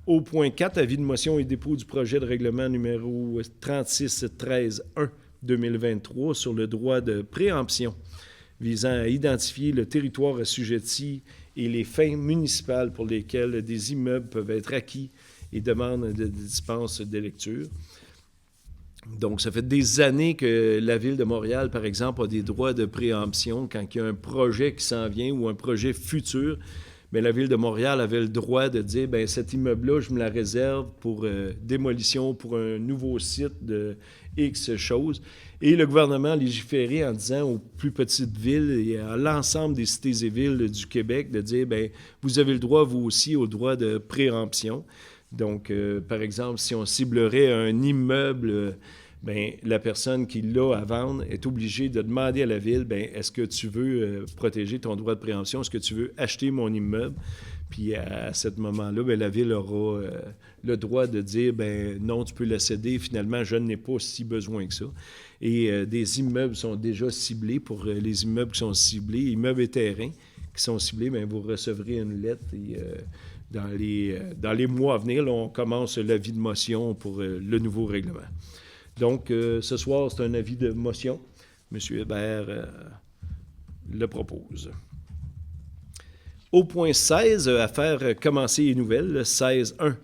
Au point 4, avis de motion et dépôt du projet de règlement numéro 3613-1-2023 sur le droit de préemption visant à identifier le territoire assujetti et les fins municipales pour lesquelles des immeubles peuvent être acquis et demandent de dispense de lecture. Donc, ça fait des années que la Ville de Montréal, par exemple, a des droits de préemption quand il y a un projet qui s'en vient ou un projet futur. Bien, la Ville de Montréal avait le droit de dire, bien, cet immeuble-là, je me la réserve pour démolition, pour un nouveau site de X choses. Et le gouvernement a légiféré en disant aux plus petites villes et à l'ensemble des cités et villes du Québec de dire, bien, vous avez le droit, vous aussi, au droit de préemption. Donc, par exemple, si on ciblerait un immeuble, bien, la personne qui l'a à vendre est obligée de demander à la Ville, bien, est-ce que tu veux protéger ton droit de préemption? Est-ce que tu veux acheter mon immeuble? Puis à ce moment-là, bien, la Ville aura le droit de dire, bien, non, tu peux la céder. Finalement, je n'ai pas si besoin que ça. Et des immeubles sont déjà ciblés. Pour les immeubles qui sont ciblés, immeubles et terrains qui sont ciblés, bien, vous recevrez une lettre et... Dans les mois à venir, là, on commence l'avis de motion pour le nouveau règlement. Donc, ce soir, c'est un avis de motion. M. Hébert le propose. Au point 16, affaires commencées et nouvelles, 16.1.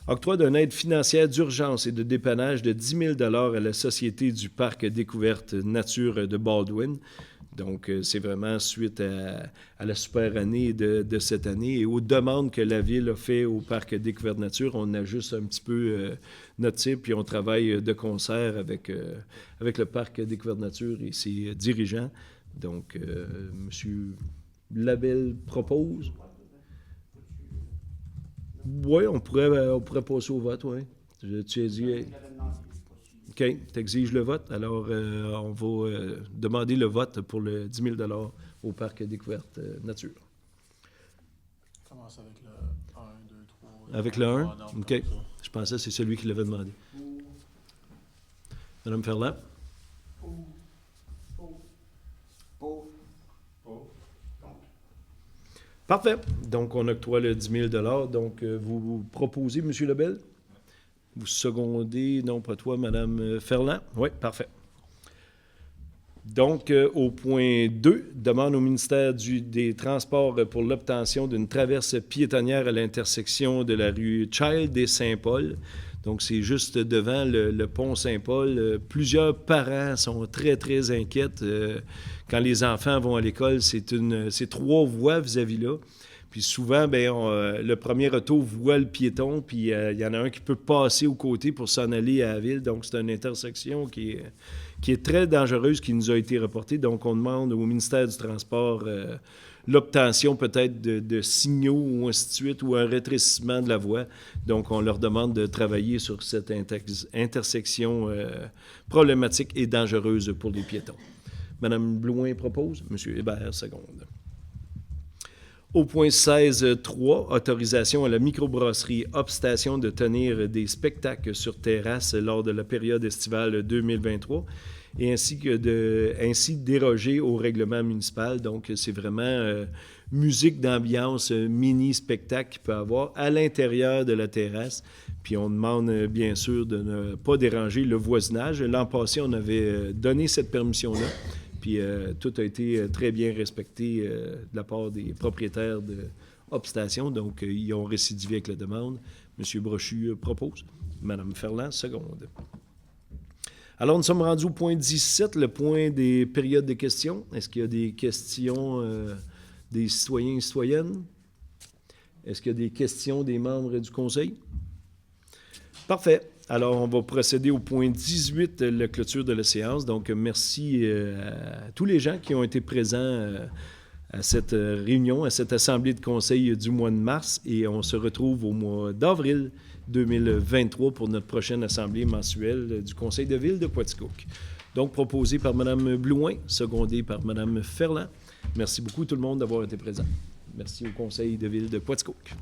Octroi d'une aide financière d'urgence et de dépannage de 10 000 $ à la Société du Parc Découverte Nature de Baldwin. Donc, c'est vraiment suite à la super année de cette année et aux demandes que la Ville a fait au Parc Découverte Nature. On ajuste un petit peu notre tir, puis on travaille de concert avec le Parc Découverte Nature et ses dirigeants. Donc, M. Labelle propose. Oui, on pourrait passer au vote, oui. Tu as dit... OK, tu exiges le vote. Alors, on va demander le vote pour le 10 000 $ au Parc Découverte Nature. Commence avec le 1, 2, 3. Avec le 1? OK. Je pensais que c'est celui qui l'avait demandé. Madame Ferland? Parfait. Donc, on octroie le 10 000 $. Donc, vous proposez, M. Lebel? Vous secondez, non pas toi, Mme Ferland? Oui, parfait. Donc, au point 2, demande au ministère des Transports pour l'obtention d'une traverse piétonnière à l'intersection de la rue Child et Saint-Paul. Donc, c'est juste devant le pont Saint-Paul. Plusieurs parents sont très, très inquiets. Quand les enfants vont à l'école, c'est 3 voies vis-à-vis là. Puis souvent, bien, le premier auto voit le piéton, puis il y en a un qui peut passer aux côtés pour s'en aller à la ville. Donc, c'est une intersection qui qui est très dangereuse, qui nous a été reportée. Donc, on demande au ministère du Transport l'obtention peut-être de signaux ou ainsi de suite, ou un rétrécissement de la voie. Donc, on leur demande de travailler sur cette intersection problématique et dangereuse pour les piétons. Mme Blouin propose, M. Hébert seconde. Au point 16.3, autorisation à la microbrasserie Upstation de tenir des spectacles sur terrasse lors de la période estivale 2023 et ainsi déroger au règlement municipal. Donc, c'est vraiment musique d'ambiance, mini-spectacle qu'il peut avoir à l'intérieur de la terrasse. Puis on demande bien sûr de ne pas déranger le voisinage. L'an passé, on avait donné cette permission-là. Puis tout a été très bien respecté de la part des propriétaires de Upstation. Donc, ils ont récidivé avec la demande. M. Brochu propose. Mme Ferland, seconde. Alors, nous sommes rendus au point 17, le point des périodes de questions. Est-ce qu'il y a des questions des citoyens et citoyennes? Est-ce qu'il y a des questions des membres du Conseil? Parfait. Alors, on va procéder au point 18, la clôture de la séance. Donc, merci à tous les gens qui ont été présents à cette réunion, à cette assemblée de conseil du mois de mars. Et on se retrouve au mois d'avril 2023 pour notre prochaine assemblée mensuelle du Conseil de ville de Quaticook. Donc, proposé par Mme Blouin, secondé par Mme Ferland. Merci beaucoup tout le monde d'avoir été présent. Merci au Conseil de ville de Quaticook.